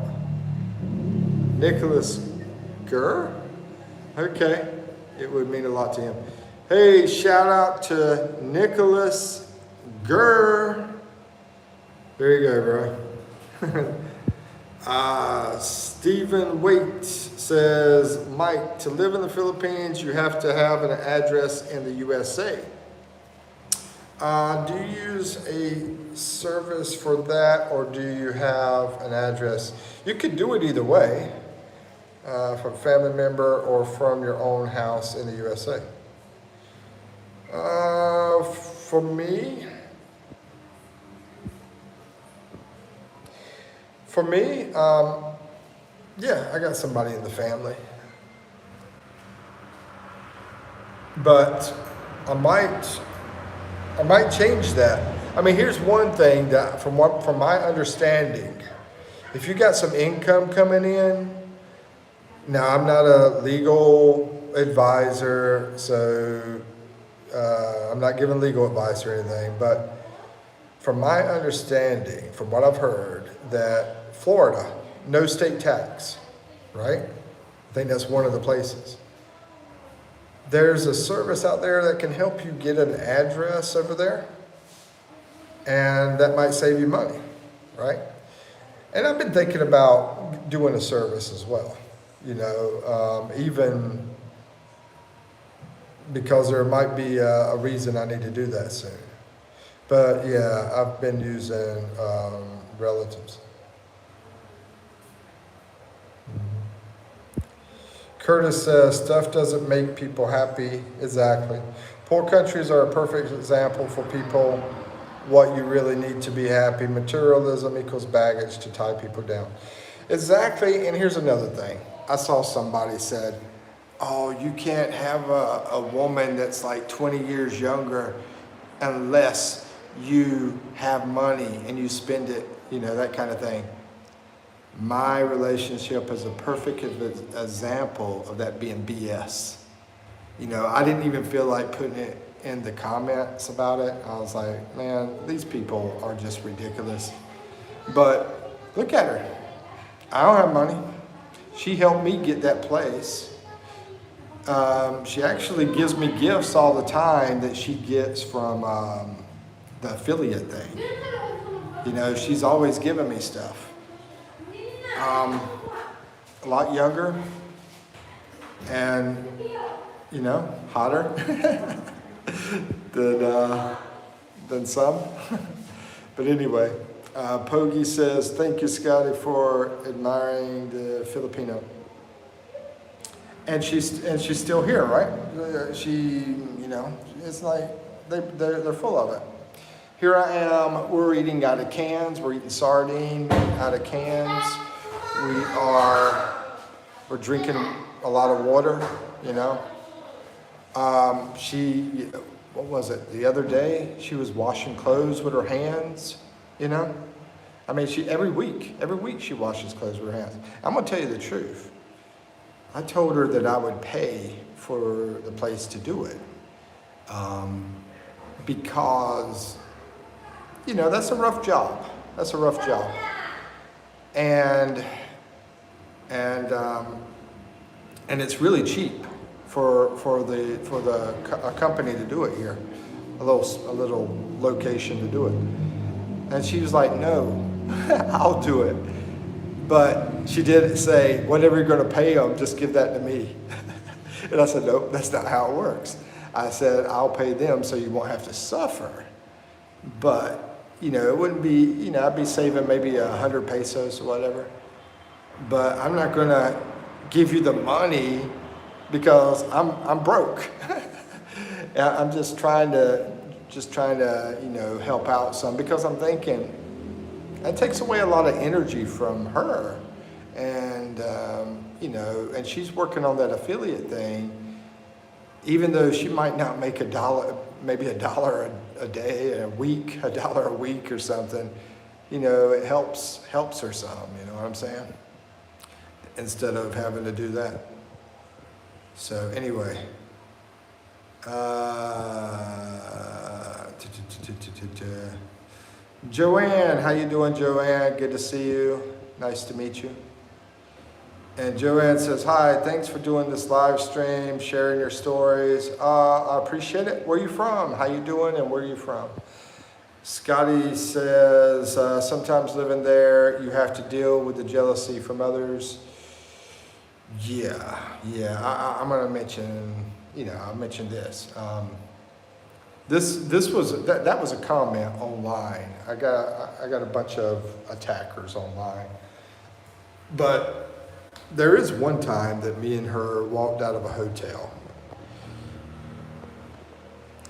Nicholas Gurr? Okay, it would mean a lot to him. Hey, shout out to Nicholas Gurr. There you go, bro. Stephen Waite says, Mike, to live in the Philippines, you have to have an address in the USA. Do you use a service for that, or do you have an address? You could do it either way, from a family member or from your own house in the USA. For me, yeah, I got somebody in the family, but I might change that. I mean, here's one thing that, from my understanding, if you got some income coming in, now I'm not a legal advisor, so I'm not giving legal advice or anything, but from my understanding, from what I've heard, that Florida, no state tax, right? I think that's one of the places. There's a service out there that can help you get an address over there, and that might save you money, right? And I've been thinking about doing a service as well, you know, even because there might be a reason I need to do that soon. But yeah, I've been using relatives. Curtis says, stuff doesn't make people happy. Exactly. Poor countries are a perfect example for people what you really need to be happy. Materialism equals baggage to tie people down. Exactly, and here's another thing. I saw somebody said, oh, you can't have a woman that's like 20 years younger unless you have money and you spend it, you know, that kind of thing. My relationship is a perfect example of that being BS. You know, I didn't even feel like putting it in the comments about it. I was like, man, these people are just ridiculous. But look at her. I don't have money. She helped me get that place. She actually gives me gifts all the time that she gets from the affiliate thing. You know, she's always giving me stuff. A lot younger and, you know, hotter than some. But anyway, Pogi says, thank you, Scotty, for admiring the Filipino. And she's still here, right? She, you know, it's like they're full of it. Here I am, we're eating out of cans, we're eating sardine out of cans. We're drinking a lot of water, you know. What was it, the other day, she was washing clothes with her hands, you know. I mean, every week she washes clothes with her hands. I'm gonna tell you the truth. I told her that I would pay for the place to do it. Because, you know, that's a rough job. That's a rough job. And it's really cheap for a company to do it here, a little location to do it. And she was like, no, I'll do it. But she did say, whatever you're going to pay them, just give that to me. And I said, nope, that's not how it works. I said, I'll pay them so you won't have to suffer. But, you know, it wouldn't be, you know, I'd be saving maybe 100 pesos or whatever. But I'm not going to give you the money because I'm broke. I'm just trying to, you know, help out some, because I'm thinking it takes away a lot of energy from her. And, you know, and she's working on that affiliate thing, even though she might not make $1, maybe $1 a day, a week, $1 a week or something. You know, it helps her some, you know what I'm saying? Instead of having to do that. So anyway, Joanne, how you doing, Joanne? Good to see you. Nice to meet you. And Joanne says, hi, thanks for doing this live stream, sharing your stories. I appreciate it. Where are you from? How you doing and where are you from? Scotty says, sometimes living there, you have to deal with the jealousy from others. Yeah. I'm gonna mention, you know, I'll mention this. That was a comment online. I got a bunch of attackers online. But there is one time that me and her walked out of a hotel.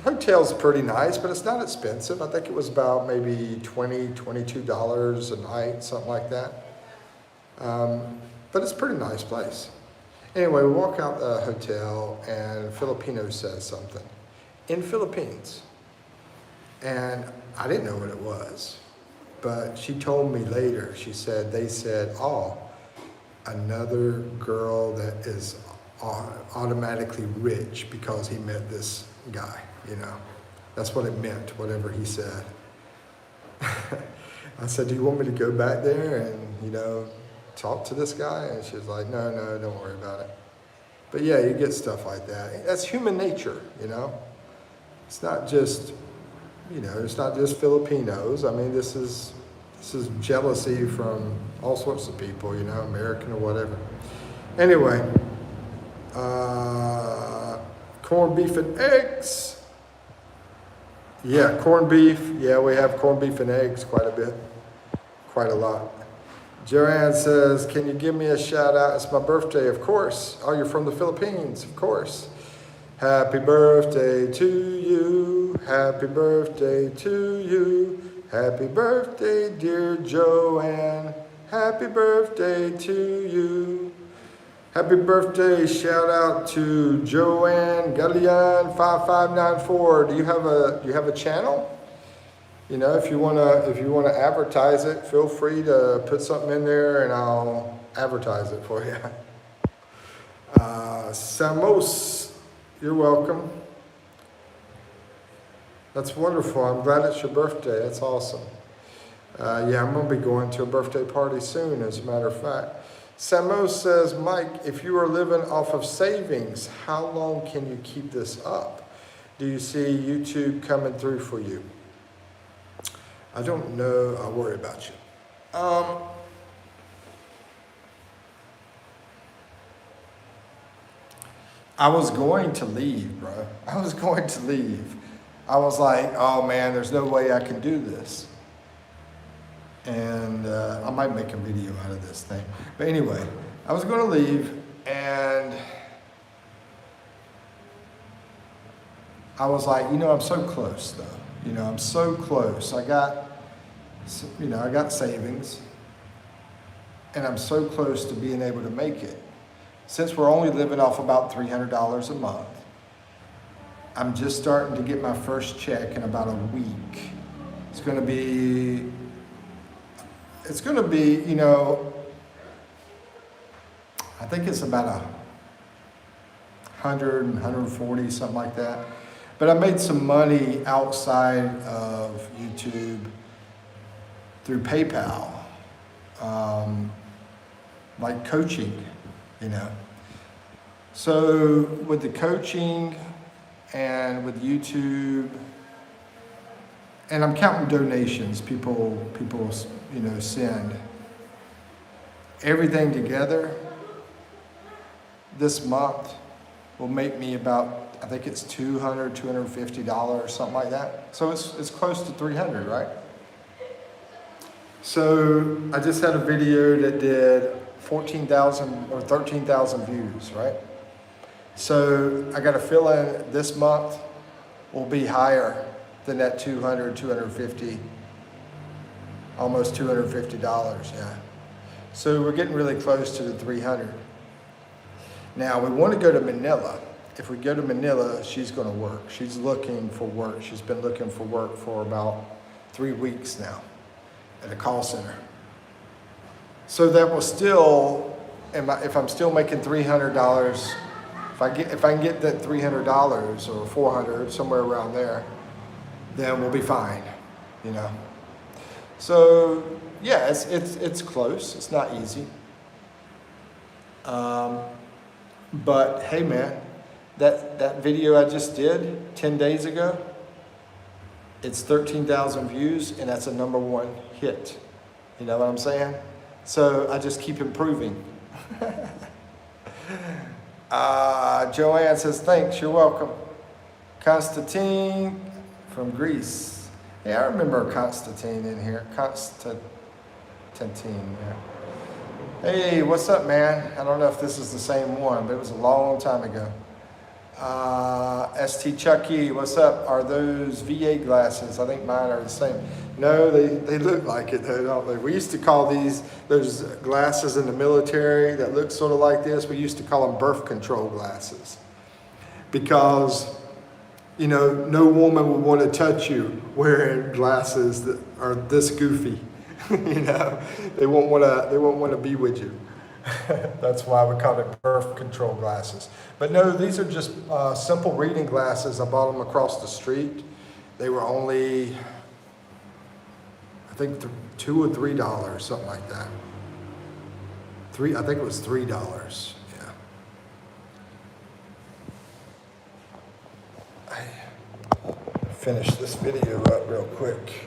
Hotel's pretty nice, but it's not expensive. I think it was about maybe $20, $22 a night, something like that. But it's a pretty nice place. Anyway, we walk out the hotel and a Filipino says something in Philippines. And I didn't know what it was, but she told me later, they said, oh, another girl that is automatically rich because he met this guy, you know. That's what it meant, whatever he said. I said, do you want me to go back there and, you know, talk to this guy? And she was like, no, don't worry about it. But yeah, you get stuff like that. That's human nature, you know. It's not just, you know, it's not just Filipinos. I mean, this is jealousy from all sorts of people, you know, American or whatever. Anyway, corned beef and eggs. Yeah, corned beef. Yeah, we have corned beef and eggs quite a bit, quite a lot. Joanne says, can you give me a shout out? It's my birthday, of course. Oh, you're from the Philippines, of course. Happy birthday to you. Happy birthday to you. Happy birthday, dear Joanne. Happy birthday to you. Happy birthday, shout out to Joanne Gallian 5594. Do you have a channel? You know, if you wanna advertise it, feel free to put something in there and I'll advertise it for you. Samos, you're welcome. That's wonderful. I'm glad it's your birthday. That's awesome. Yeah, I'm going to be going to a birthday party soon, as a matter of fact. Samos says, Mike, if you are living off of savings, how long can you keep this up? Do you see YouTube coming through for you? I don't know. I'll worry about you. I was going to leave, bro. I was going to leave. I was like, oh man, there's no way I can do this. And I might make a video out of this thing. But anyway, I was going to leave, and I was like, I'm so close though. I'm so close. I got savings, and I'm so close to being able to make it. Since we're only living off about $300 a month, I'm just starting to get my first check in about a week. It's going to be, I think it's about 140, something like that. But I made some money outside of YouTube through PayPal, like coaching, So with the coaching and with YouTube, and I'm counting donations people send. Everything together this month will make me about, I think it's $200, $250, something like that. So it's close to 300, right? So I just had a video that did 14,000 or 13,000 views, right? So I got a feeling this month will be higher than that 200, 250, almost $250, yeah. So we're getting really close to the 300. Now we want to go to Manila. If we go to Manila, she's going to work. She's looking for work. She's been looking for work for about 3 weeks now at a call center. So that will still, if I'm still making $300, if I can get that $300 or 400, somewhere around there, then we'll be fine, So yeah, it's close. It's not easy. But hey, man, that video I just did 10 days ago, it's 13,000 views, and that's a #1 hit. You know what I'm saying? So I just keep improving. Joanne says, thanks, you're welcome. Constantine from Greece. Hey, I remember Constantine in here. Constantine, yeah. Hey, what's up, man? I don't know if this is the same one, but it was a long time ago. ST Chucky, what's up? Are those VA glasses? I think mine are the same. No, they look like it though, don't they? We used to call those glasses in the military that look sort of like this, we used to call them birth control glasses. Because, no woman would want to touch you wearing glasses that are this goofy. They won't want to be with you. That's why we call it birth control glasses. But no, these are just simple reading glasses. I bought them across the street. They were only, I think, $2 or $3, something like that. I think it was $3. Yeah. I finish this video up real quick.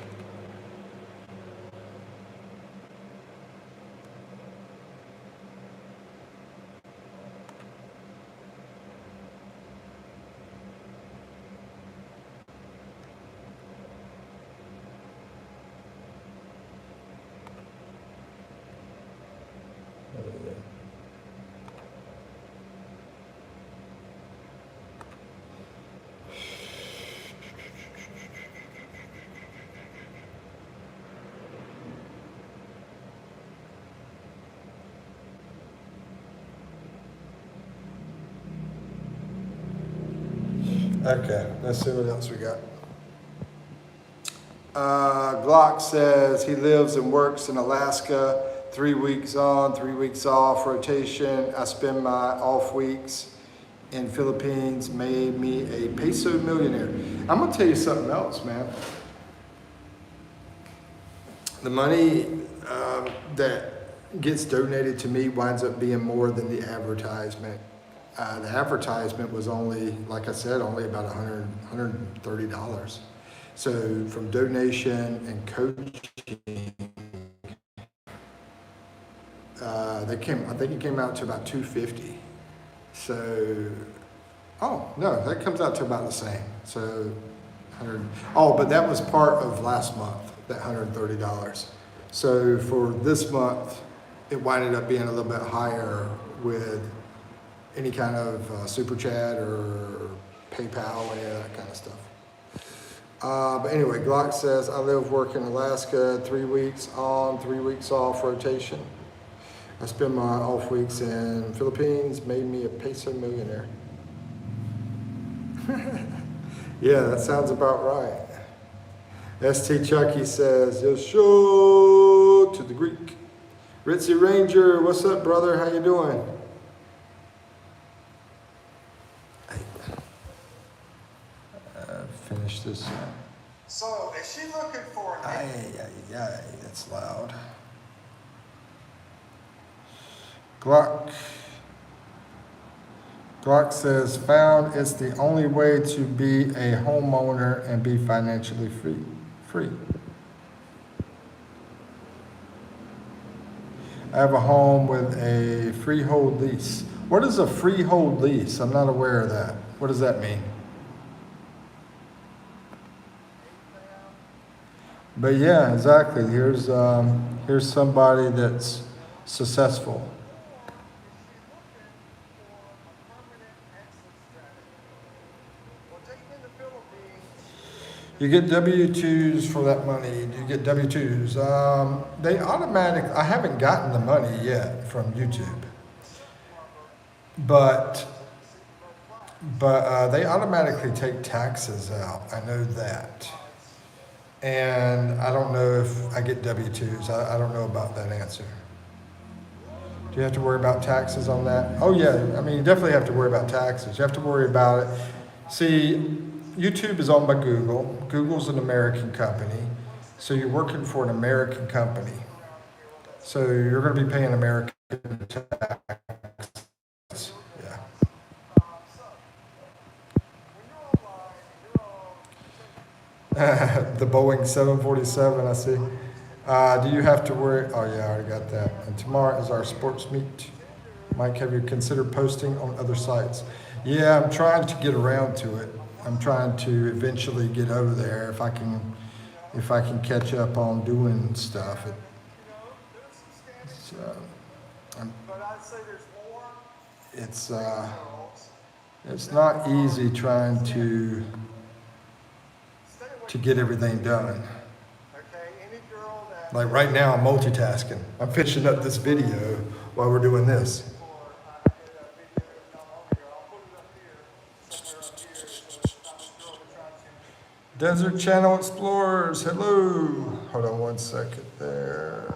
Okay, let's see what else we got. Glock says he lives and works in Alaska, 3 weeks on, 3 weeks off, rotation. I spend my off weeks in Philippines, made me a peso millionaire. I'm gonna tell you something else, man. The money that gets donated to me winds up being more than the advertisement. The advertisement was only, like I said, only about $130. So from donation and coaching, I think it came out to about 250. So, oh no, that comes out to about the same. So, 100. Oh, but that was part of last month, that $130. So for this month, it winded up being a little bit higher with any kind of super chat or PayPal, any of that kind of stuff. But anyway, Glock says, I live, work in Alaska, 3 weeks on, 3 weeks off rotation. I spend my off weeks in Philippines, made me a peso millionaire. Yeah, that sounds about right. ST Chucky says, yo, show to the Greek. Ritzy Ranger, what's up, brother? How you doing? Finish this. So, is she looking for an That's loud. Glock says, found it's the only way to be a homeowner and be financially free. I have a home with a freehold lease. What is a freehold lease? I'm not aware of that. What does that mean? But yeah, exactly. Here's somebody that's successful. You get W-2s for that money. You get W-2s. I haven't gotten the money yet from YouTube. But they automatically take taxes out. I know that. And I don't know if I get W-2s. I don't know about that answer. Do you have to worry about taxes on that? Oh yeah, I mean, you definitely have to worry about taxes. You have to worry about it. See, YouTube is owned by Google. Google's an American company. So you're working for an American company. So you're going to be paying American tax. Yeah. The Boeing 747, I see. Do you have to worry? Oh yeah, I already got that. And tomorrow is our sports meet. Mike, have you considered posting on other sites? Yeah, I'm trying to get around to it. I'm trying to eventually get over there if I can catch up on doing stuff. It's not easy trying to get everything done. Like right now, I'm multitasking. I'm finishing up this video while we're doing this. Desert Channel Explorers, hello. Hold on one second there.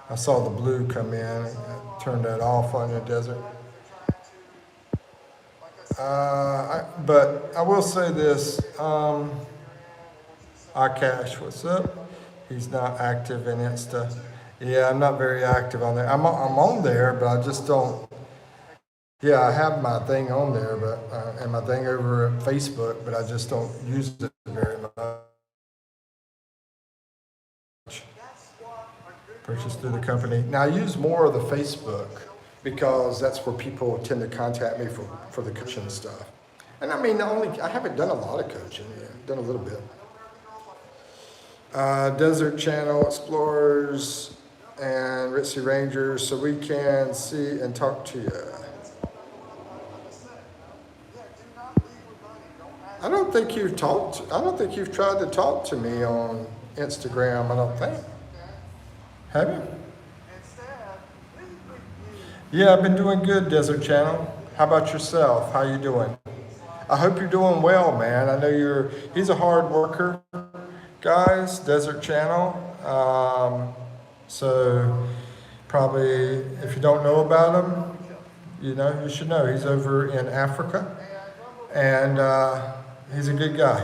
I saw the blue come in. I turned that off on your desert. But I will say this. Akash, what's up? He's not active in Insta. Yeah, I'm not very active on there. I'm on there, but I just don't. Yeah, I have my thing on there, and my thing over at Facebook, but I just don't use it very much. Purchase through the company. Now I use more of the Facebook because that's where people tend to contact me for the coaching stuff. And I mean, I haven't done a lot of coaching. Yeah, I've done a little bit. Desert Channel Explorers and Ritzy Rangers, so we can see and talk to you. I don't think you've tried to talk to me on Instagram, I don't think. Have you? Yeah, I've been doing good, Desert Channel. How about yourself? How you doing? I hope you're doing well, man. I know he's a hard worker, guys, Desert Channel. So probably if you don't know about him, you should know. He's over in Africa, and he's a good guy.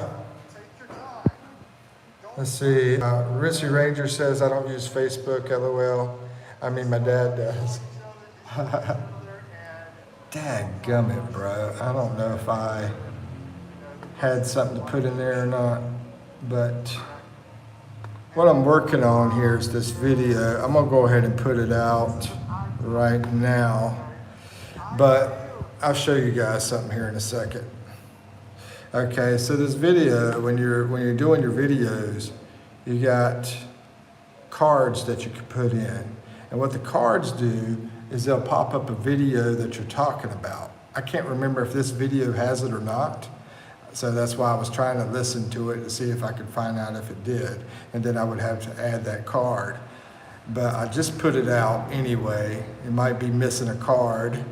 Let's see. Ritzy Ranger says, I don't use Facebook, LOL. I mean, my dad does. Dadgummit, bro. I don't know if I had something to put in there or not. But what I'm working on here is this video. I'm gonna go ahead and put it out right now, but I'll show you guys something here in a second. Okay, so this video, when you're doing your videos, you got cards that you can put in. And what the cards do is they'll pop up a video that you're talking about. I can't remember if this video has it or not. So that's why I was trying to listen to it to see if I could find out if it did. And then I would have to add that card. But I just put it out anyway. It might be missing a card,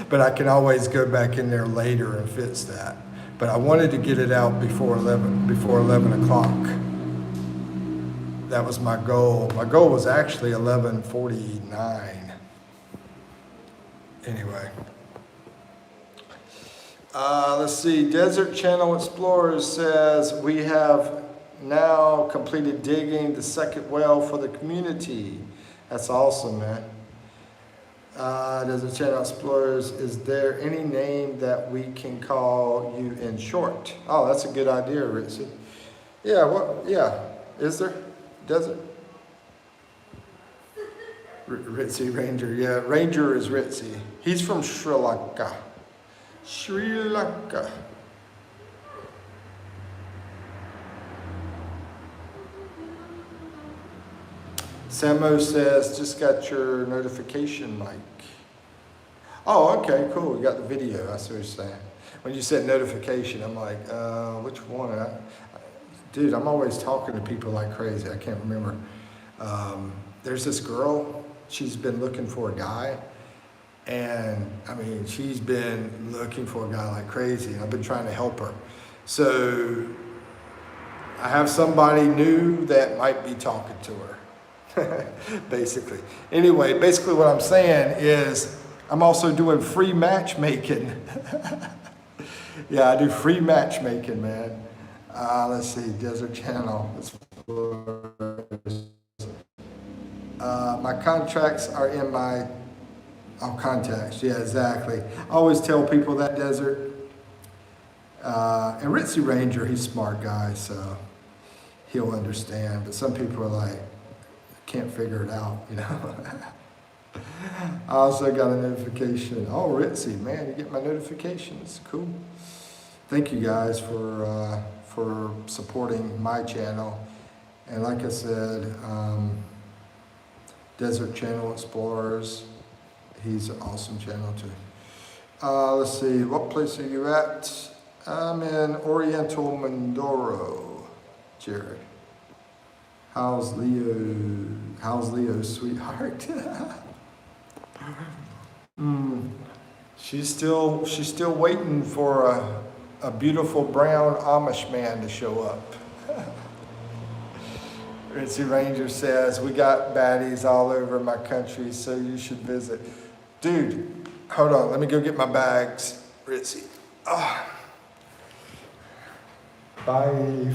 but I can always go back in there later and fix that. But I wanted to get it out before 11 o'clock. That was my goal. My goal was actually 11:49. Anyway. Let's see. Desert Channel Explorers says, we have now completed digging the second well for the community. That's awesome, man. Desert Channel Explorers, is there any name that we can call you in short? Oh, that's a good idea, Ritzy. Yeah, is there? Desert? Ritzy Ranger, yeah. Ranger is Ritzy. He's from Sri Lanka. Sri Lanka. Samo says, just got your notification, Mike. Oh, okay, cool. We got the video. I see what you're saying. When you said notification, I'm like, which one? Dude, I'm always talking to people like crazy. I can't remember. There's this girl. She's been looking for a guy. And I mean, she's been looking for a guy like crazy. And I've been trying to help her. So I have somebody new that might be talking to her. Basically. Anyway, basically what I'm saying is I'm also doing free matchmaking. Yeah, I do free matchmaking, man. Let's see, Desert Channel. My contracts are in my contacts. Yeah, exactly. I always tell people that, Desert. And Ritzy Ranger, he's a smart guy, so he'll understand. But some people are like, can't figure it out, you know. I also got a notification. Oh, Ritzy, man, you get my notifications. Cool. Thank you guys for supporting my channel. And like I said, Desert Channel Explorers, he's an awesome channel too. Let's see, what place are you at? I'm in Oriental Mindoro, Jared. How's Leo's sweetheart? She's still waiting for a beautiful brown Amish man to show up. Ritzy Ranger says, we got baddies all over my country, so you should visit. Dude, hold on, let me go get my bags, Ritzy. Bye.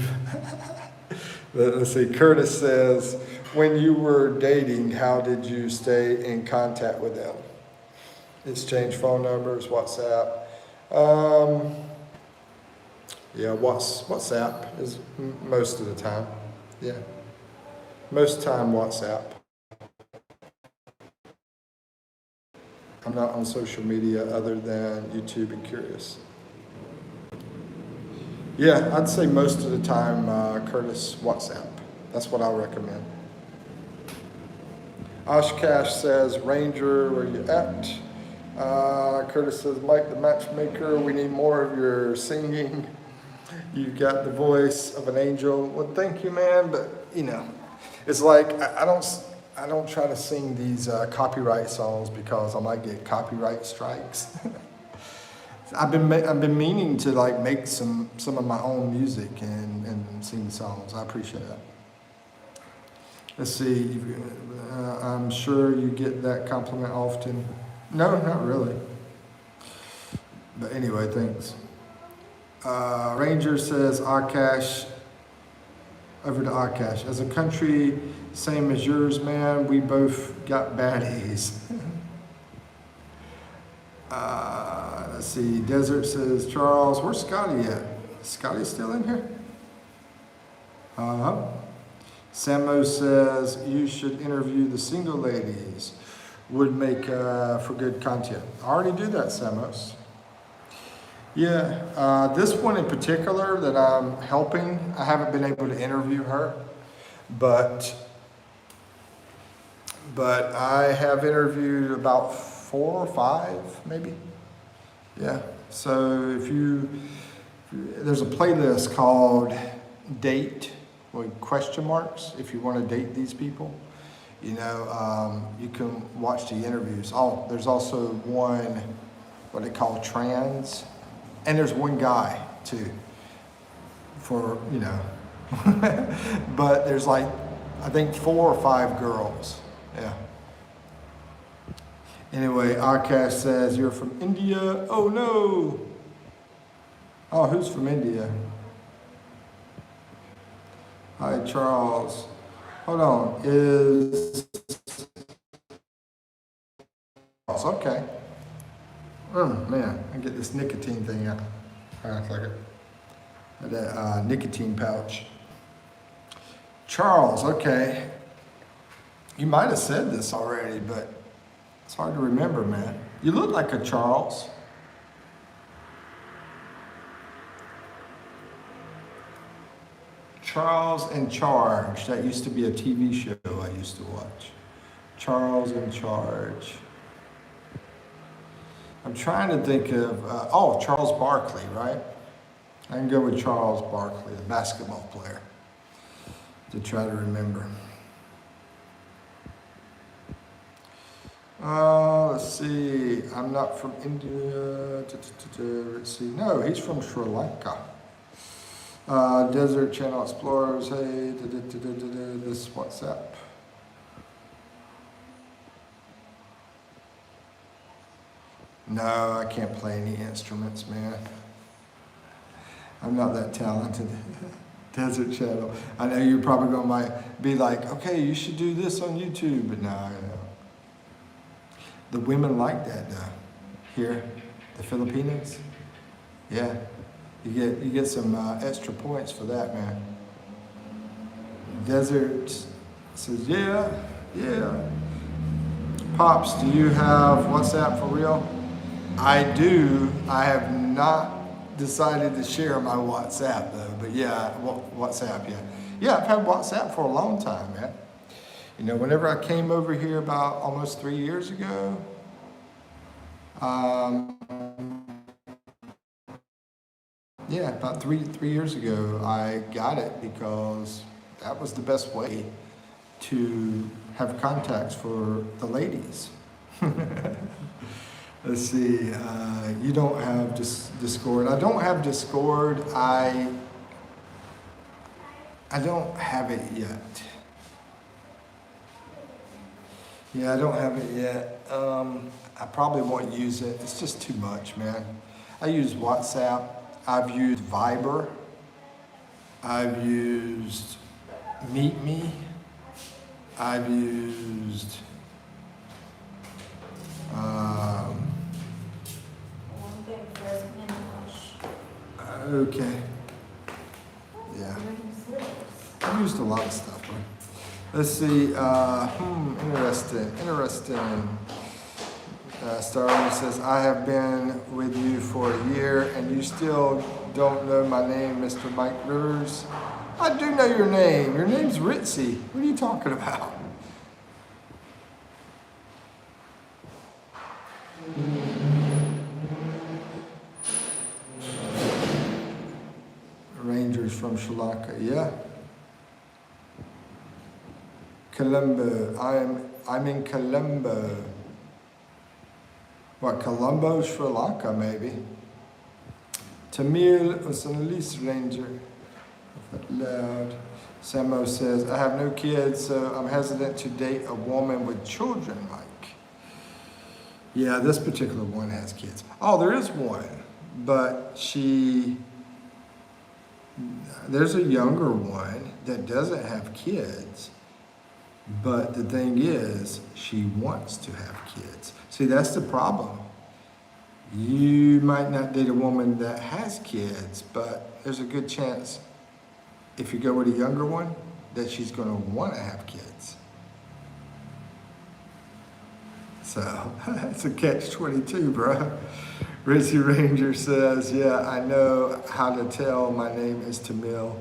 Let's see, Curtis says, when you were dating, how did you stay in contact with them? Exchange phone numbers, WhatsApp. Yeah, WhatsApp is most of the time. Yeah, most time WhatsApp. I'm not on social media other than YouTube and Curious. Yeah, I'd say most of the time, Curtis, WhatsApp. That's what I recommend. Oshkash says, Ranger, where you at? Curtis says, Mike the matchmaker, we need more of your singing. You've got the voice of an angel. Well, thank you, man, but you know, it's like I don't try to sing these copyright songs because I might get copyright strikes. I've been meaning to like make some of my own music and sing songs. I appreciate that. Let's see. I'm sure you get that compliment often. No, not really. But anyway, thanks. Ranger says, Akash, over to Akash. As a country, same as yours, man, we both got baddies. Let's see, Desert says, Charles, where's Scotty at? Is Scotty still in here? Uh-huh. Samo says you should interview the single ladies. Would make for good content. I already do that, Samos. Yeah, this one in particular that I'm helping, I haven't been able to interview her, but I have interviewed about 4 or 5, maybe. Yeah. So there's a playlist called Date with question marks. If you want to date these people, you can watch the interviews. Oh, there's also one, what they call trans, and there's one guy too. But there's like, I think 4 or 5 girls. Yeah. Anyway, Akash says, you're from India? Oh no. Oh, who's from India? Hi, Charles. Hold on, okay. Oh man, I get this nicotine thing out. Like it. That nicotine pouch. Charles, okay. You might have said this already, but it's hard to remember, man. You look like a Charles. Charles in Charge. That used to be a TV show I used to watch. Charles in Charge. I'm trying to think of, Charles Barkley, right? I can go with Charles Barkley, the basketball player, to try to remember. Let's see. I'm not from India. Let's see. No, he's from Sri Lanka. Desert Channel Explorers. Hey, this WhatsApp. No, I can't play any instruments, man. I'm not that talented. Desert Channel. I know you're probably might be like, okay, you should do this on YouTube, but no. The women like that though. Here, the Filipinos. Yeah, you get some extra points for that, man. Desert says, yeah. Pops, do you have WhatsApp for real? I do. I have not decided to share my WhatsApp though, but yeah, WhatsApp, yeah. Yeah, I've had WhatsApp for a long time, man. Whenever I came over here about almost 3 years ago, about three years ago, I got it because that was the best way to have contacts for the ladies. Let's see, you don't have Discord. I don't have Discord. I don't have it yet. Yeah, I don't have it yet. I probably won't use it. It's just too much, man. I use WhatsApp. I've used Viber. I've used Meet Me. I've used okay. Yeah. I've used a lot of stuff, right? Let's see, interesting. Starling says, I have been with you for a year and you still don't know my name, Mr. Mike Rivers. I do know your name. Your name's Ritzy. What are you talking about? Rangers from Sri Lanka, yeah. Colombo, I'm in Colombo. What, Colombo, Sri Lanka, maybe? Tamil was an Elise Ranger. Loud. Samo says, I have no kids, so I'm hesitant to date a woman with children, Mike. Yeah, this particular one has kids. Oh, there is one, but there's a younger one that doesn't have kids, but the thing is, she wants to have kids. See, that's the problem. You might not date a woman that has kids, but there's a good chance if you go with a younger one, that she's going to want to have kids. So it's a catch-22, bro. Ritzy Ranger says, yeah, I know how to tell my name is Tamil.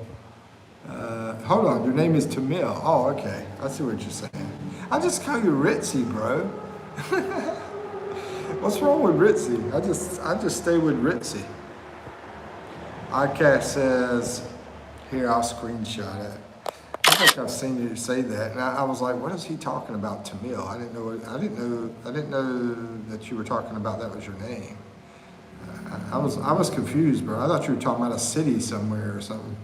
Hold on, your name is Tamil. Oh, okay. I see what you're saying. I just call you Ritzy, bro. What's wrong with Ritzy? I just stay with Ritzy. iCash says, here, I'll screenshot it. I think I've seen you say that, and I was like, "What is he talking about, Tamil?" I didn't know that you were talking about that was your name. I was confused, bro. I thought you were talking about a city somewhere or something.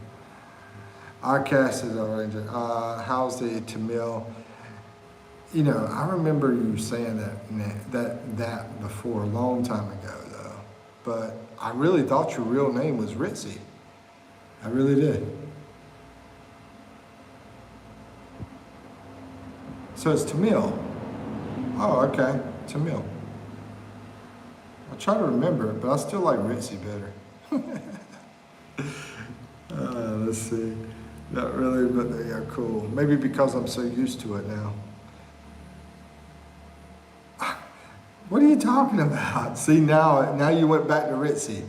iCast is already. How's the Tamil? You know, I remember you saying that before a long time ago, though. But I really thought your real name was Ritzy. I really did. So it's Tamil. Oh, okay. Tamil. I try to remember it, but I still like Ritzy better. Let's see. Not really, but they are cool. Maybe because I'm so used to it now. What are you talking about? See, now you went back to Ritzy.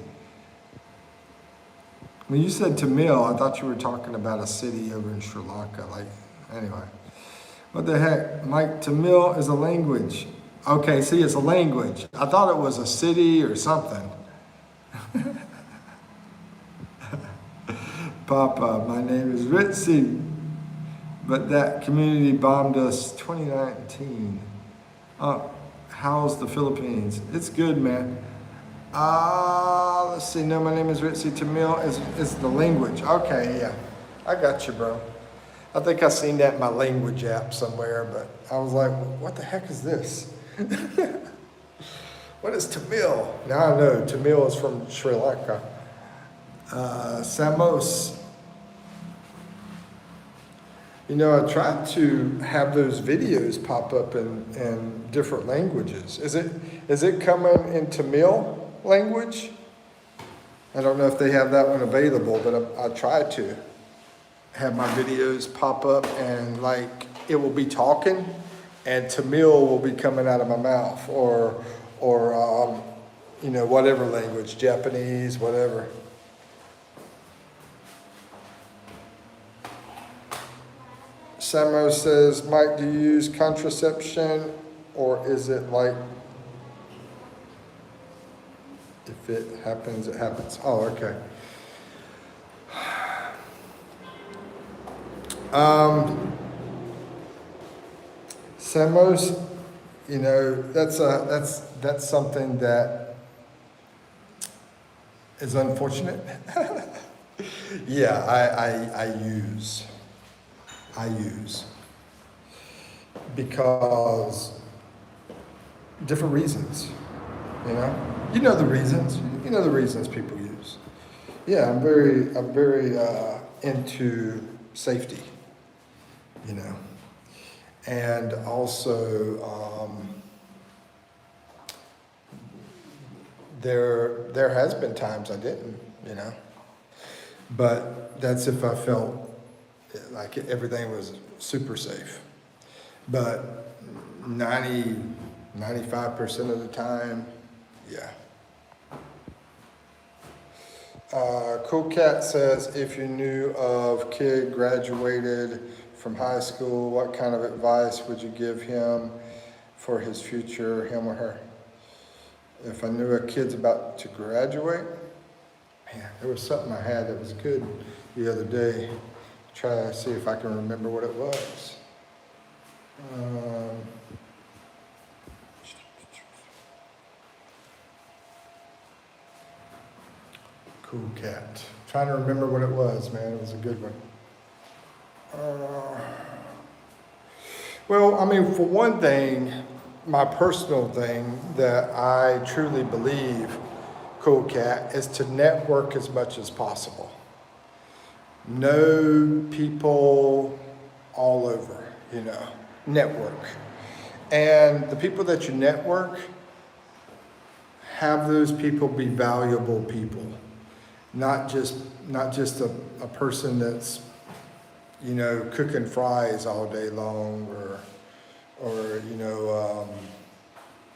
When you said Tamil, I thought you were talking about a city over in Sri Lanka. Like, anyway. What the heck? Mike, Tamil is a language. Okay, see, it's a language. I thought it was a city or something. Papa, my name is Ritzy, but that community bombed us 2019. How's the Philippines? It's good, man. Let's see. No, my name is Ritzy. Tamil is the language. Okay, yeah. I got you, bro. I think I seen that in my language app somewhere, but I was like, what the heck is this? What is Tamil? Now I know. Tamil is from Sri Lanka. Samos. You know, I tried to have those videos pop up in different languages. Is it coming in Tamil language? I don't know if they have that one available, but I tried to have my videos pop up and like it will be talking and Tamil will be coming out of my mouth or you know, whatever language, Japanese, whatever. Samo says, Mike, do you use contraception or is it like, if it happens, it happens? Oh, okay. Samos, you know, that's something that is unfortunate. Yeah, I use because different reasons, you know the reasons people use. Yeah, I'm very into safety, you know, and also there has been times I didn't, you know, but that's if I felt like everything was super safe. But 95% of the time, yeah. Cool Cat says, if you knew of kid graduated from high school, what kind of advice would you give him for his future, him or her? If I knew a kid's about to graduate, man, there was something I had that was good the other day. Try to see if I can remember what it was. Cool Cat. Trying to remember what it was, man. It was a good one. Well, I mean, for one thing, my personal thing that I truly believe, Cool Cat, is to network as much as possible. Know people all over, you know, network. And the people that you network, have those people be valuable people. Not just a person that's cooking fries all day long, or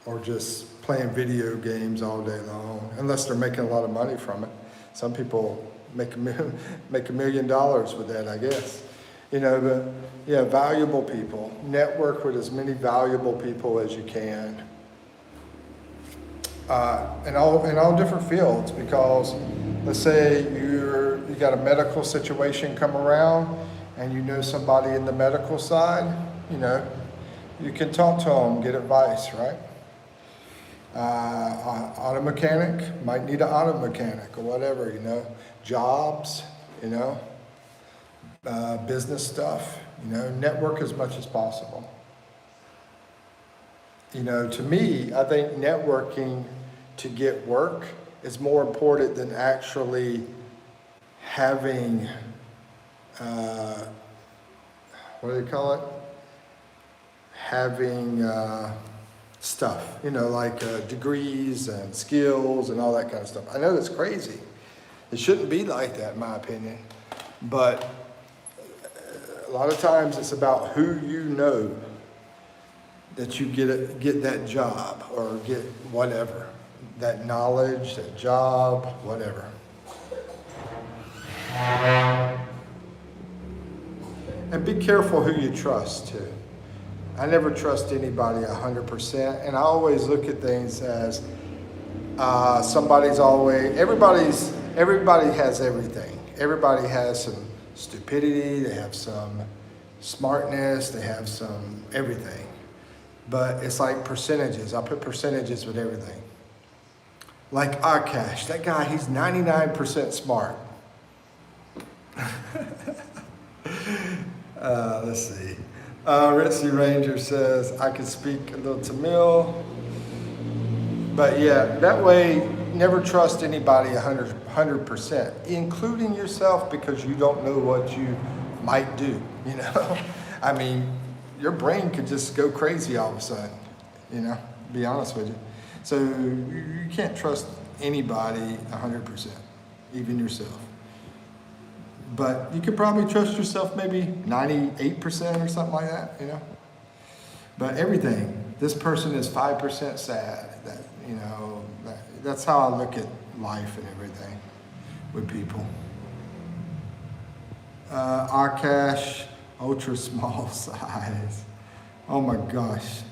or just playing video games all day long, unless they're making a lot of money from it. Some people make make $1 million with that, I guess. But yeah, valuable people. Network with as many valuable people as you can. In all different fields, because let's say you got a medical situation come around and you know somebody in the medical side, you can talk to them, get advice, right? Auto mechanic, might need an auto mechanic or whatever, jobs, business stuff, network as much as possible. To me, I think networking to get work is more important than actually having, what do they call it? Having stuff, like degrees and skills and all that kind of stuff. I know that's crazy. It shouldn't be like that, in my opinion. But a lot of times it's about who you know that you get that job or get whatever, that knowledge, that job, whatever. And be careful who you trust too. I never trust anybody 100%, and I always look at things as everybody has everything. Everybody has some stupidity, they have some smartness, they have some everything. But it's like percentages. I put percentages with everything. Like Akash, that guy, he's 99% smart. Let's see. Ritzy Ranger says, I can speak a little Tamil. But yeah, that way, never trust anybody 100%, including yourself, because you don't know what you might do, I mean, your brain could just go crazy all of a sudden, be honest with you. So you can't trust anybody 100%, even yourself. But you could probably trust yourself maybe 98% or something like that, But everything, this person is 5% sad. That's how I look at life and everything with people. Akash, ultra small size. Oh my gosh,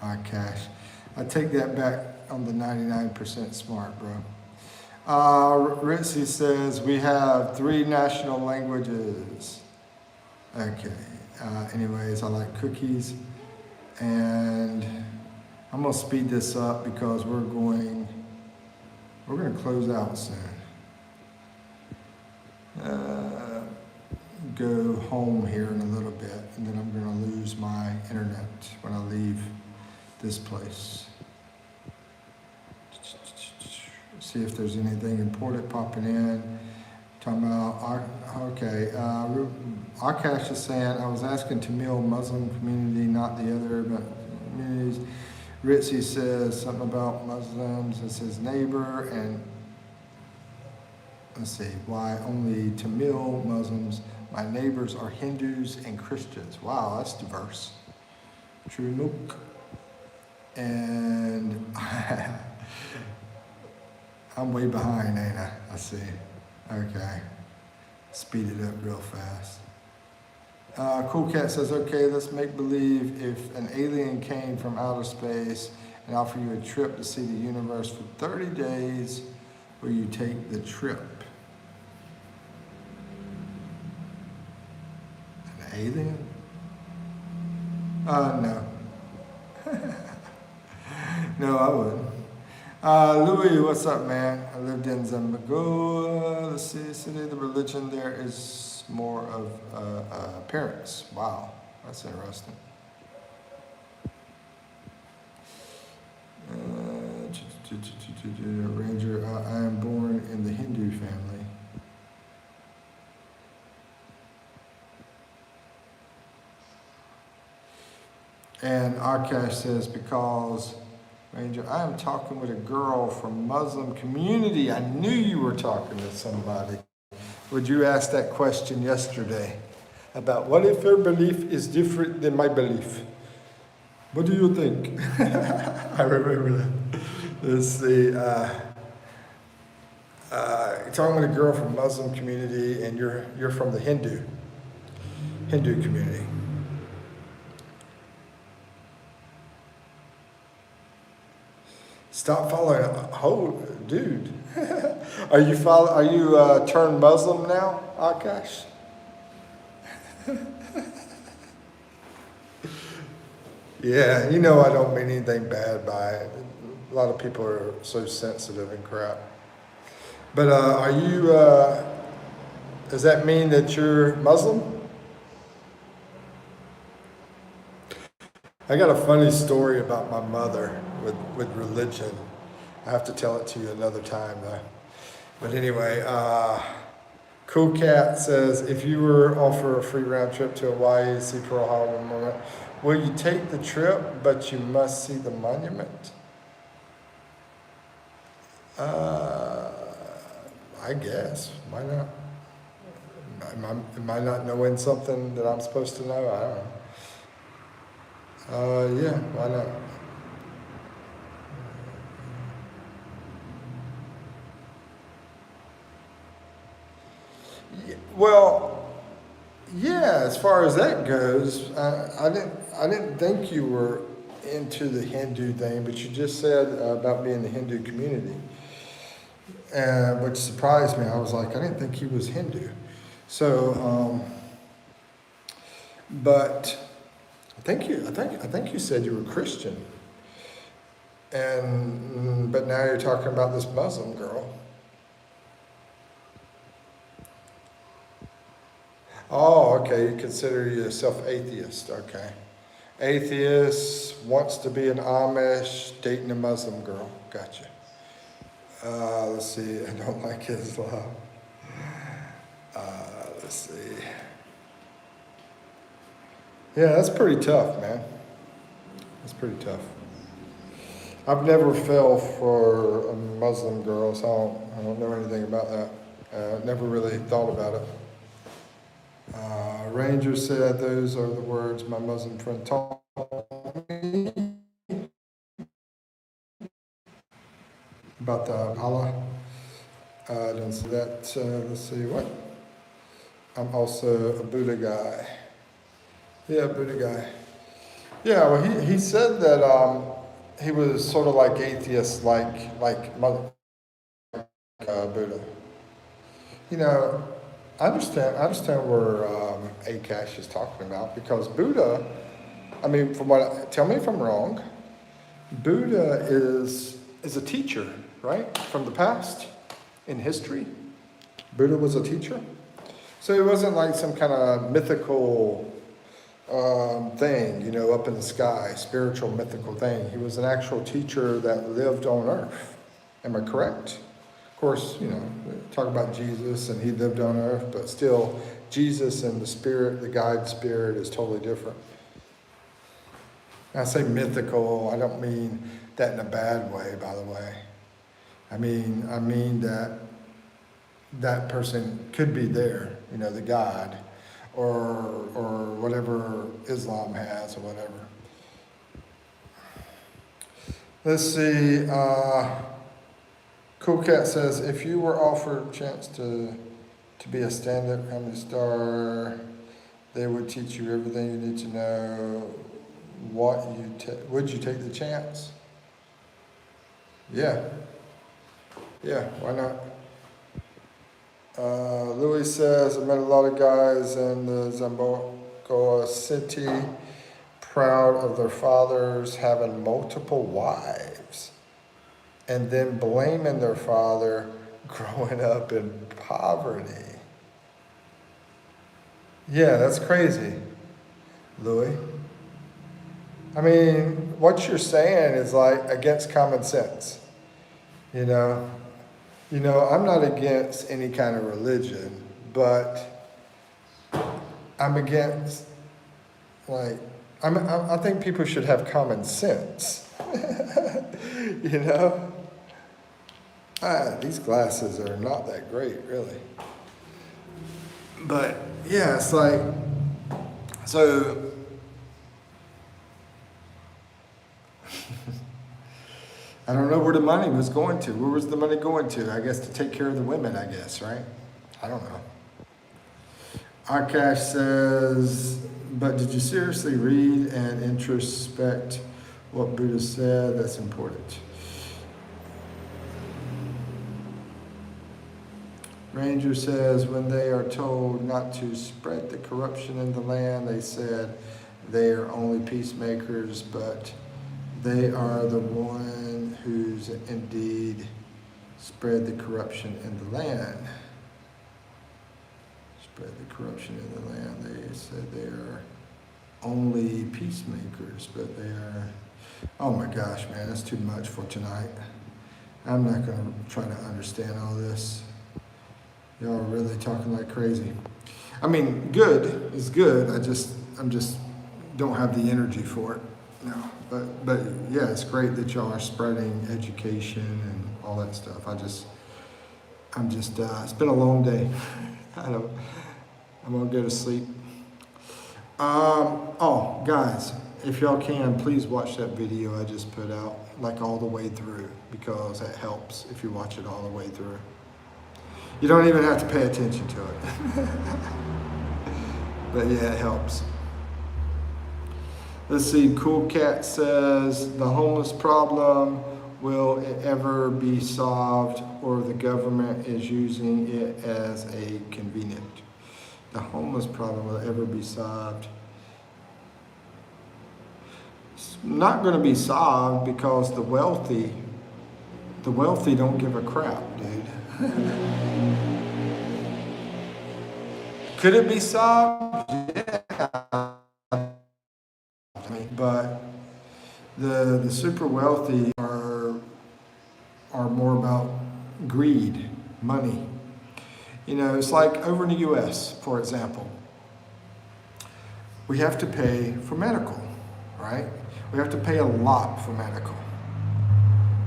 Akash. I take that back on the 99% smart, bro. Ritzy says, we have 3 national languages. Okay. Anyways, I like cookies. And I'm going to speed this up because we're going to close out soon. Go home here in a little bit, and then I'm going to lose my internet when I leave this place. See if there's anything important popping in. Talking about, okay, Akash is saying, I was asking Tamil Muslim community, not the other communities. Ritzy says something about Muslims. It says neighbor, and let's see, why only Tamil Muslims? My neighbors are Hindus and Christians. Wow, that's diverse. True look. And I'm way behind, ain't I? I see. Okay. Speed it up real fast. Cool Cat says, okay, let's make believe if an alien came from outer space and offered you a trip to see the universe for 30 days, will you take the trip? An alien? No. No, I wouldn't. Louis, what's up, man? I lived in Zamboanga, the city. The religion there is more of parents. Wow, that's interesting. Ranger, I am born in the Hindu family. And Akash says, because Ranger, I am talking with a girl from Muslim community. I knew you were talking to somebody. Would you ask that question yesterday? about what if her belief is different than my belief? What do you think? I remember that. Let's see. You're talking with a girl from Muslim community, and you're from the Hindu community. Stop following. Oh, dude, are you turned Muslim now, Akash? Yeah, you know I don't mean anything bad by it. A lot of people are so sensitive and crap. But are you? Does that mean that you're Muslim? I got a funny story about my mother with religion. I have to tell it to you another time though. But anyway, Cool Cat says, if you were offered a free round trip to Hawaii to see Pearl Harbor Monument, will you take the trip, but you must see the monument? I guess. Why not? Am I not knowing something that I'm supposed to know? I don't know. Yeah, why not? Well, yeah, as far as that goes, I didn't think you were into the Hindu thing, but you just said about being in the Hindu community, which surprised me. I was like, I didn't think he was Hindu. So, but I think you said you were Christian, but now you're talking about this Muslim girl. Oh, okay. You consider yourself atheist. Okay. Atheist, wants to be an Amish, dating a Muslim girl. Gotcha. Let's see. I don't like Islam. Let's see. Yeah, that's pretty tough, man. That's pretty tough. I've never fell for a Muslim girl, so I don't know anything about that. Never really thought about it. Ranger said, those are the words my Muslim friend taught me about the Allah. I don't see that. Let's see what. I'm also a Buddha guy. Yeah, Buddha guy. Yeah, well, he said that he was sort of like atheist, like Buddha. You know, I understand where Akash is talking about, because Buddha, I mean, tell me if I'm wrong, Buddha is a teacher, right? From the past, in history. Buddha was a teacher. So it wasn't like some kind of mythical thing, you know, up in the sky, spiritual mythical thing. He was an actual teacher that lived on earth. Am I correct? Of course, you know, talk about Jesus and he lived on earth, but still, Jesus and the spirit, the guide spirit, is totally different. And I say mythical, I don't mean that in a bad way, by the way. I mean that person could be there, you know, the God, or whatever Islam has, or whatever. Let's see. Cool Cat says, if you were offered a chance to be a stand-up comedy star, they would teach you everything you need to know. Would you take the chance? Yeah. Yeah, why not? Louis says, I met a lot of guys in the Zamboa city, proud of their fathers having multiple wives, and then blaming their father growing up in poverty. Yeah, that's crazy, Louis. I mean, what you're saying is like against common sense. You know, I'm not against any kind of religion, but I'm against, like, I think people should have common sense. You know? These glasses are not that great, really. But, yeah, it's like, So, I don't know where the money was going to. Where was the money going to? I guess to take care of the women, I guess, right? I don't know. Akash says, but did you seriously read and introspect what Buddha said? That's important. Ranger says, when they are told not to spread the corruption in the land, they said they are only peacemakers, but they are the one who's indeed spread the corruption in the land. Spread the corruption in the land. They said they are only peacemakers, but they are, oh my gosh, man, that's too much for tonight. I'm not going to try to understand all this. Y'all are really talking like crazy. I mean, good is good. I'm just don't have the energy for it. No, but yeah, it's great that y'all are spreading education and all that stuff. I'm just it's been a long day. I'm gonna go to sleep. Oh, guys, if y'all can, please watch that video I just put out, like all the way through, because that helps if you watch it all the way through. You don't even have to pay attention to it. But yeah, it helps. Let's see, Cool Cat says, the homeless problem, will it ever be solved, or the government is using it as a convenient? The homeless problem will ever be solved. It's not going to be solved because the wealthy don't give a crap, dude. Could it be solved? Yeah. But the super wealthy are more about greed, money. You know, it's like over in the US, for example, we have to pay for medical, right? We have to pay a lot for medical.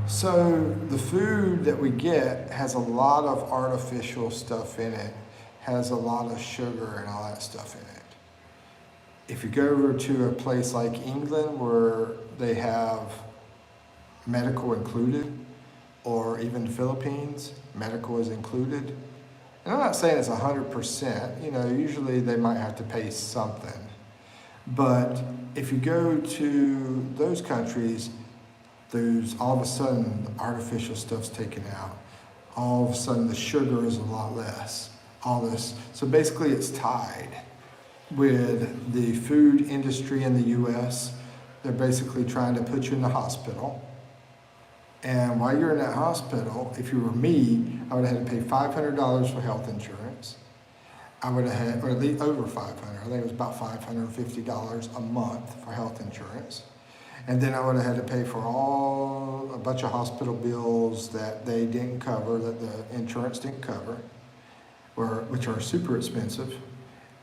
So the food that we get has a lot of artificial stuff in it, has a lot of sugar and all that stuff in it. If you go over to a place like England where they have medical included, or even the Philippines, medical is included. And I'm not saying it's 100%, you know, usually they might have to pay something. But if you go to those countries, there's all of a sudden the artificial stuff's taken out. All of a sudden the sugar is a lot less. All this. So basically it's tied with the food industry in the US. They're basically trying to put you in the hospital. And while you're in that hospital, if you were me, I would have had to pay $500 for health insurance. I would have had, or at least over $500. I think it was about $550 a month for health insurance. And then I would have had to pay for a bunch of hospital bills that they didn't cover, that the insurance didn't cover, which are super expensive.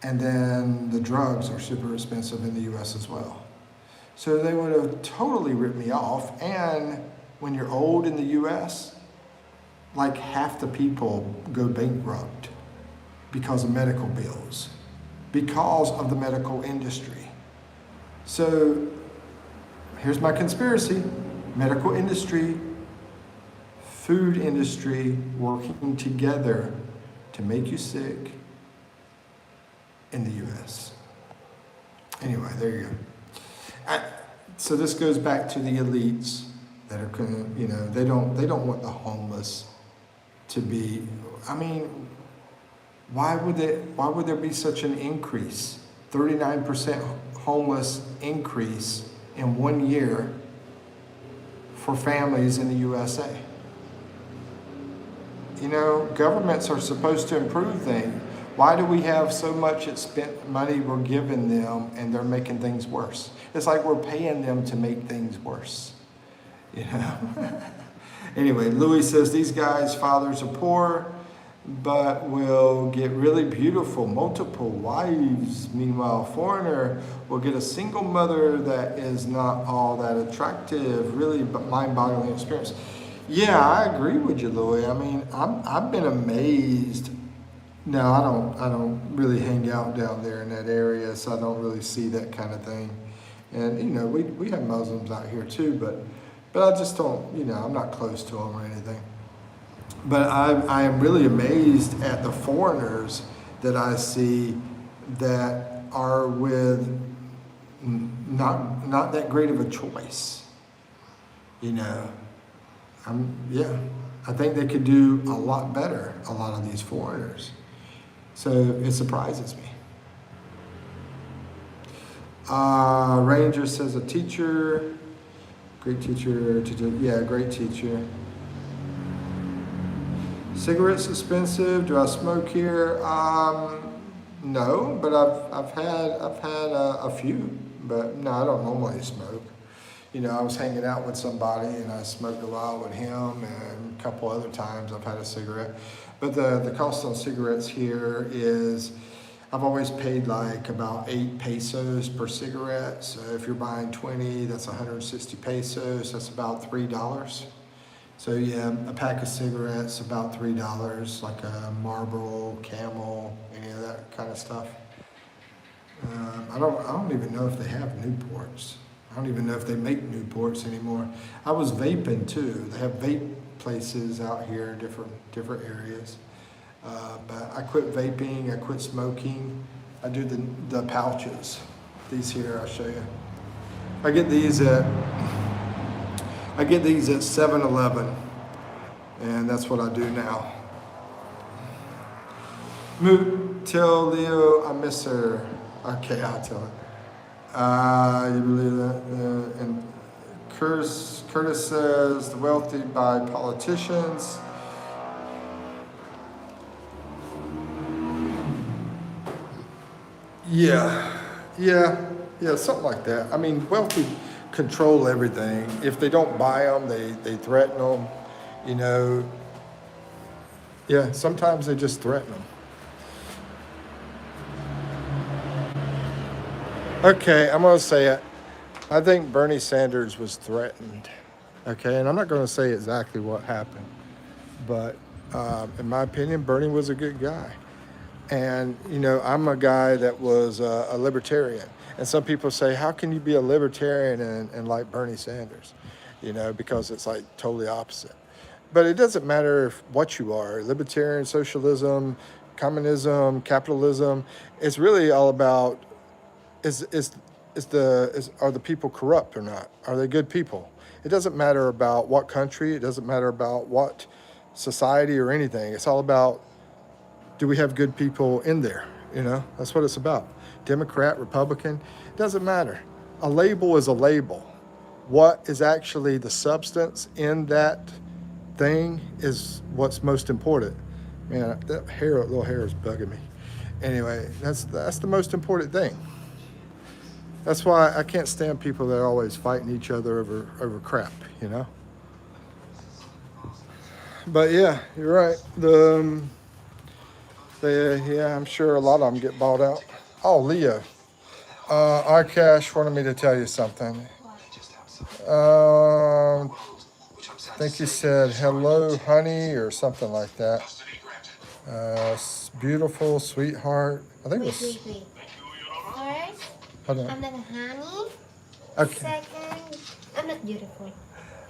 And then the drugs are super expensive in the US as well. So they would have totally ripped me off. And when you're old in the US, like half the people go bankrupt because of medical bills, because of the medical industry. So here's my conspiracy: medical industry, food industry working together to make you sick in the US. Anyway, there you go. So this goes back to the elites that are gonna, you know, they don't want the homeless to be, I mean, why would there be such an increase? 39% homeless increase in 1 year for families in the USA. You know, governments are supposed to improve things. Why do we have so much money we're giving them and they're making things worse? It's like we're paying them to make things worse, you know? Anyway, Louis says these guys' fathers are poor, but will get really beautiful, multiple wives. Meanwhile, foreigner will get a single mother that is not all that attractive. Really mind-boggling experience. Yeah, I agree with you, Louis. I mean, I've been amazed No, I don't really hang out down there in that area, so I don't really see that kind of thing. And we have Muslims out here too, but I just don't, I'm not close to them or anything. But I am really amazed at the foreigners that I see that are with not that great of a choice. You know, yeah, I think they could do a lot better, a lot of these foreigners. So it surprises me. Ranger says a teacher, great teacher, yeah, great teacher. Cigarettes expensive? Do I smoke here? No, but I've had a few, but no, I don't normally smoke. I was hanging out with somebody and I smoked a while with him, and a couple other times I've had a cigarette. But the cost on cigarettes here is, I've always paid like about 8 pesos per cigarette. So if you're buying 20, that's 160 pesos. That's about $3. So yeah, a pack of cigarettes about $3, like a Marlboro, Camel, any of that kind of stuff. I don't even know if they have Newports. I don't even know if they make Newports anymore. I was vaping too. They have vape places out here, different areas. But I quit vaping. I quit smoking. I do the pouches. These here, I'll show you. I get these at 7-Eleven, and that's what I do now. Moot, tell Leo I miss her. Okay, I'll tell her. You believe that? And Curtis says the wealthy buy politicians. Yeah, something like that. I mean, wealthy control everything. If they don't buy them, they threaten them, Yeah, sometimes they just threaten them. Okay, I'm going to say it. I think Bernie Sanders was threatened. Okay, and I'm not going to say exactly what happened, but in my opinion, Bernie was a good guy. And, I'm a guy that was a libertarian. And some people say, how can you be a libertarian and like Bernie Sanders? Because it's like totally opposite. But it doesn't matter what you are, libertarian, socialism, communism, capitalism. It's really all about, are the people corrupt or not? Are they good people? It doesn't matter about what country. It doesn't matter about what society or anything. It's all about, do we have good people in there? That's what it's about. Democrat, Republican, it doesn't matter. A label is a label. What is actually the substance in that thing is what's most important. Man, that little hair is bugging me. Anyway, that's the most important thing. That's why I can't stand people that are always fighting each other over crap, But yeah, you're right. Yeah, I'm sure a lot of them get bought out. Oh, Leo. Arcash wanted me to tell you something. I think he said hello, honey, or something like that. Beautiful, sweetheart. I think it was. Wait. First, Hold on. I'm not a honey. Okay. Second, I'm not beautiful.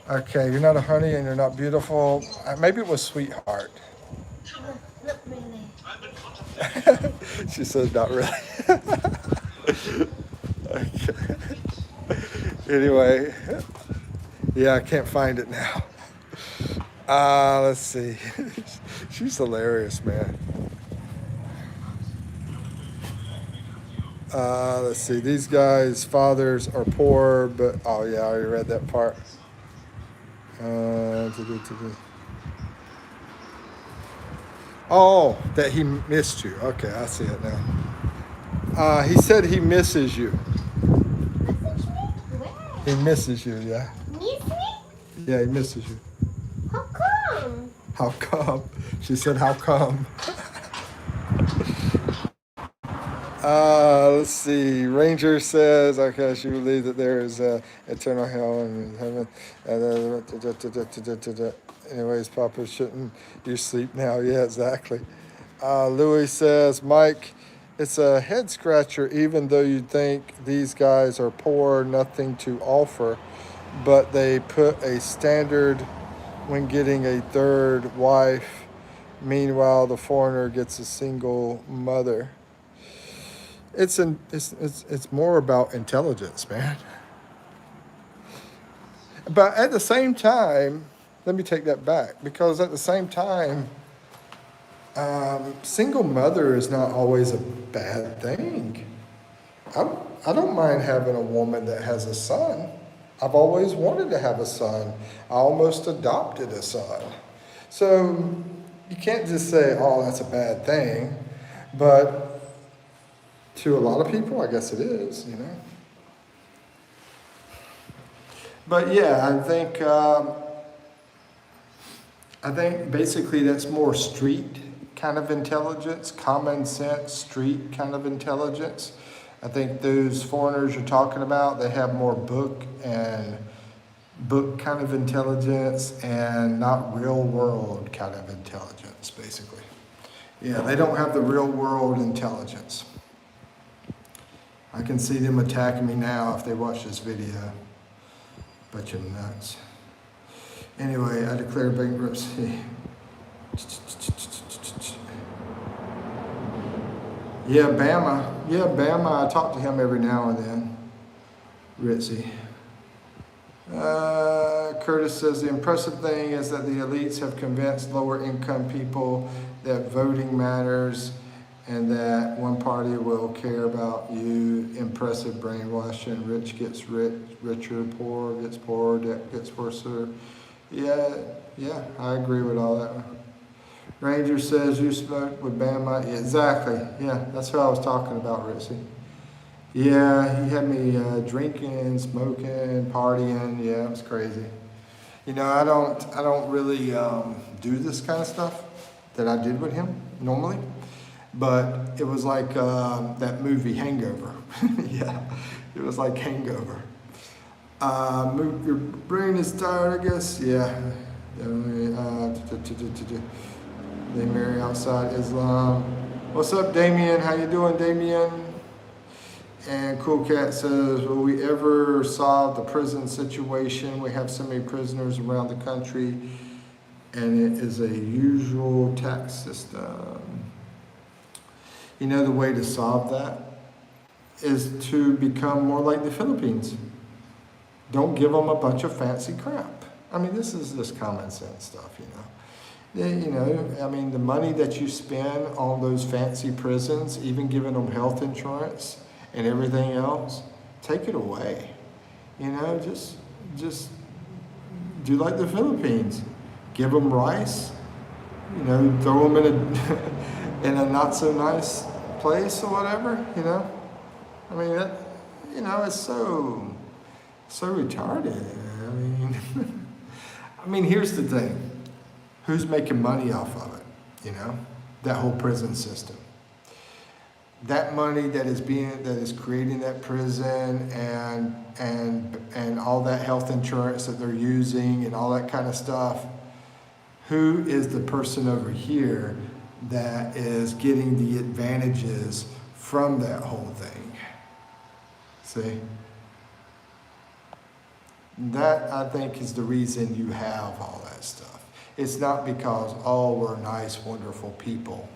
Okay, you're not a honey and you're not beautiful. Maybe it was sweetheart. No, not really. She said not really. Okay. Anyway, yeah, I can't find it now. Let's see. She's hilarious, man. Let's see. These guys' fathers are poor, but oh yeah, I already read that part. Oh, that he missed you. Okay, I see it now. He said he misses you. Message me? Where? He misses you, yeah. Miss me? Yeah, he misses you. How come? How come? She said, how come? Let's see. Ranger says, okay, she believes that there is eternal hell and heaven. Anyways, Papa, shouldn't you sleep now? Yeah, exactly. Louis says, Mike, it's a head scratcher, even though you think these guys are poor, nothing to offer, but they put a standard when getting a third wife. Meanwhile, the foreigner gets a single mother. It's more about intelligence, man. But at the same time, let me take that back because at the same time, single mother is not always a bad thing. I, I don't mind having a woman that has a son. I've always wanted to have a son. I almost adopted a son. So you can't just say, oh, that's a bad thing. But to a lot of people, I guess it is, you know. But yeah, I think basically that's more street kind of intelligence, common sense, street kind of intelligence. I think those foreigners you're talking about, they have more book kind of intelligence and not real world kind of intelligence, basically. Yeah, they don't have the real world intelligence. I can see them attacking me now if they watch this video. Bunch of nuts. Anyway, I declare bankruptcy. Yeah, Bama. Yeah, Bama. I talk to him every now and then. Ritzy. Curtis says the impressive thing is that the elites have convinced lower income people that voting matters and that one party will care about you. Impressive brainwashing. Rich gets richer, poor gets poorer, debt gets worse. Yeah, I agree with all that. Ranger says you smoked with Bama. Yeah, exactly. Yeah, that's what I was talking about, Ritzy. Yeah, he had me drinking, smoking, partying. Yeah, it was crazy. You know, I don't really do this kind of stuff that I did with him normally, but it was like that movie Hangover. Yeah, it was like Hangover. Your brain is tired, I guess. Yeah. They marry outside Islam. What's up, Damien? How you doing, Damien? And Cool Cat says, will we ever solve the prison situation? We have so many prisoners around the country, and it is a usual tax system. You know, the way to solve that is to become more like the Philippines. Don't give them a bunch of fancy crap. I mean, this is just common sense stuff, you know. You know, I mean, the money that you spend on those fancy prisons, even giving them health insurance and everything else, take it away. You know, just do like the Philippines. Give them rice, you know, throw them in a, in a not so nice place or whatever, you know. I mean, that, you know, it's so retarded. I mean, here's the thing. Who's making money off of it? You know, that whole prison system. That money that is creating that prison and all that health insurance that they're using and all that kind of stuff. Who is the person over here that is getting the advantages from that whole thing? See? That, I think, is the reason you have all that stuff. It's not because, oh, we're nice, wonderful people.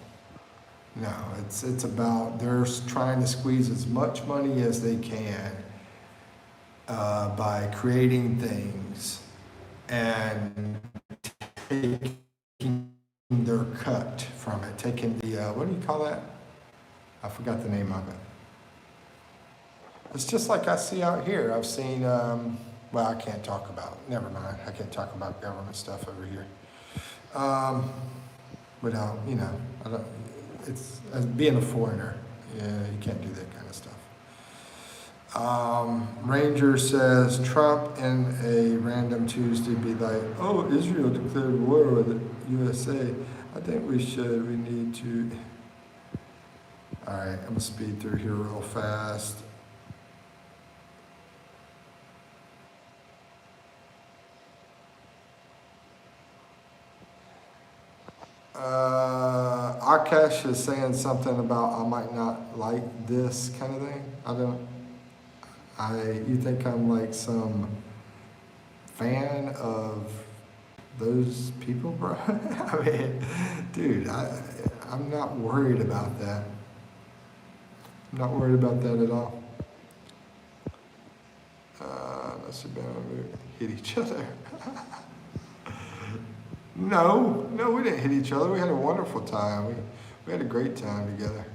No, it's about they're trying to squeeze as much money as they can by creating things and taking their cut from it. Taking the, what do you call that? I forgot the name of it. It's just like I see out here. I've seen, well, I can't talk about, never mind. I can't talk about government stuff over here. Without, you know, I don't, it's, as being a foreigner, yeah, you can't do that kind of stuff. Ranger says, Trump in a random Tuesday be like, oh, Israel declared war with the USA. I think we need to. All right, I'm gonna speed through here real fast. Akash is saying something about I might not like this kind of thing. You think I'm like some fan of those people, bro? I mean, dude, I'm not worried about that. I'm not worried about that at all. Let's see, hit each other. No, we didn't hit each other. We had a wonderful time. We had a great time together.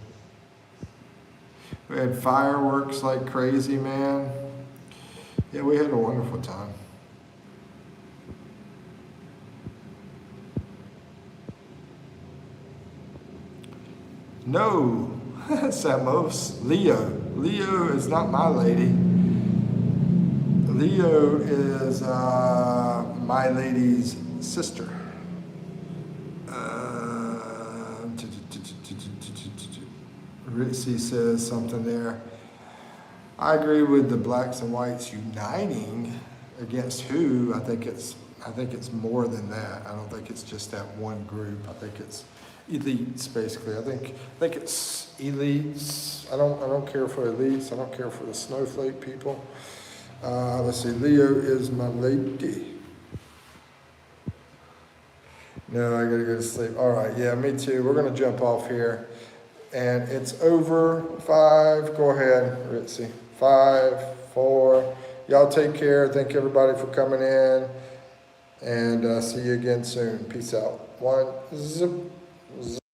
We had fireworks like crazy, man. Yeah, we had a wonderful time. No, Samos, Leo. Leo is not my lady. Leo is my lady's sister. Ritzy says something there. I agree with the blacks and whites uniting against who. I think it's more than that. I don't think it's just that one group. I think it's elites basically. I think it's elites. I don't care for elites. I don't care for the snowflake people. Let's see. Leo is my lady. No, I gotta go to sleep. All right, yeah, me too. We're gonna jump off here. And it's over 5. Go ahead, Ritzy. 5, 4. Y'all take care. Thank everybody for coming in. And see you again soon. Peace out. 1, zip, zip.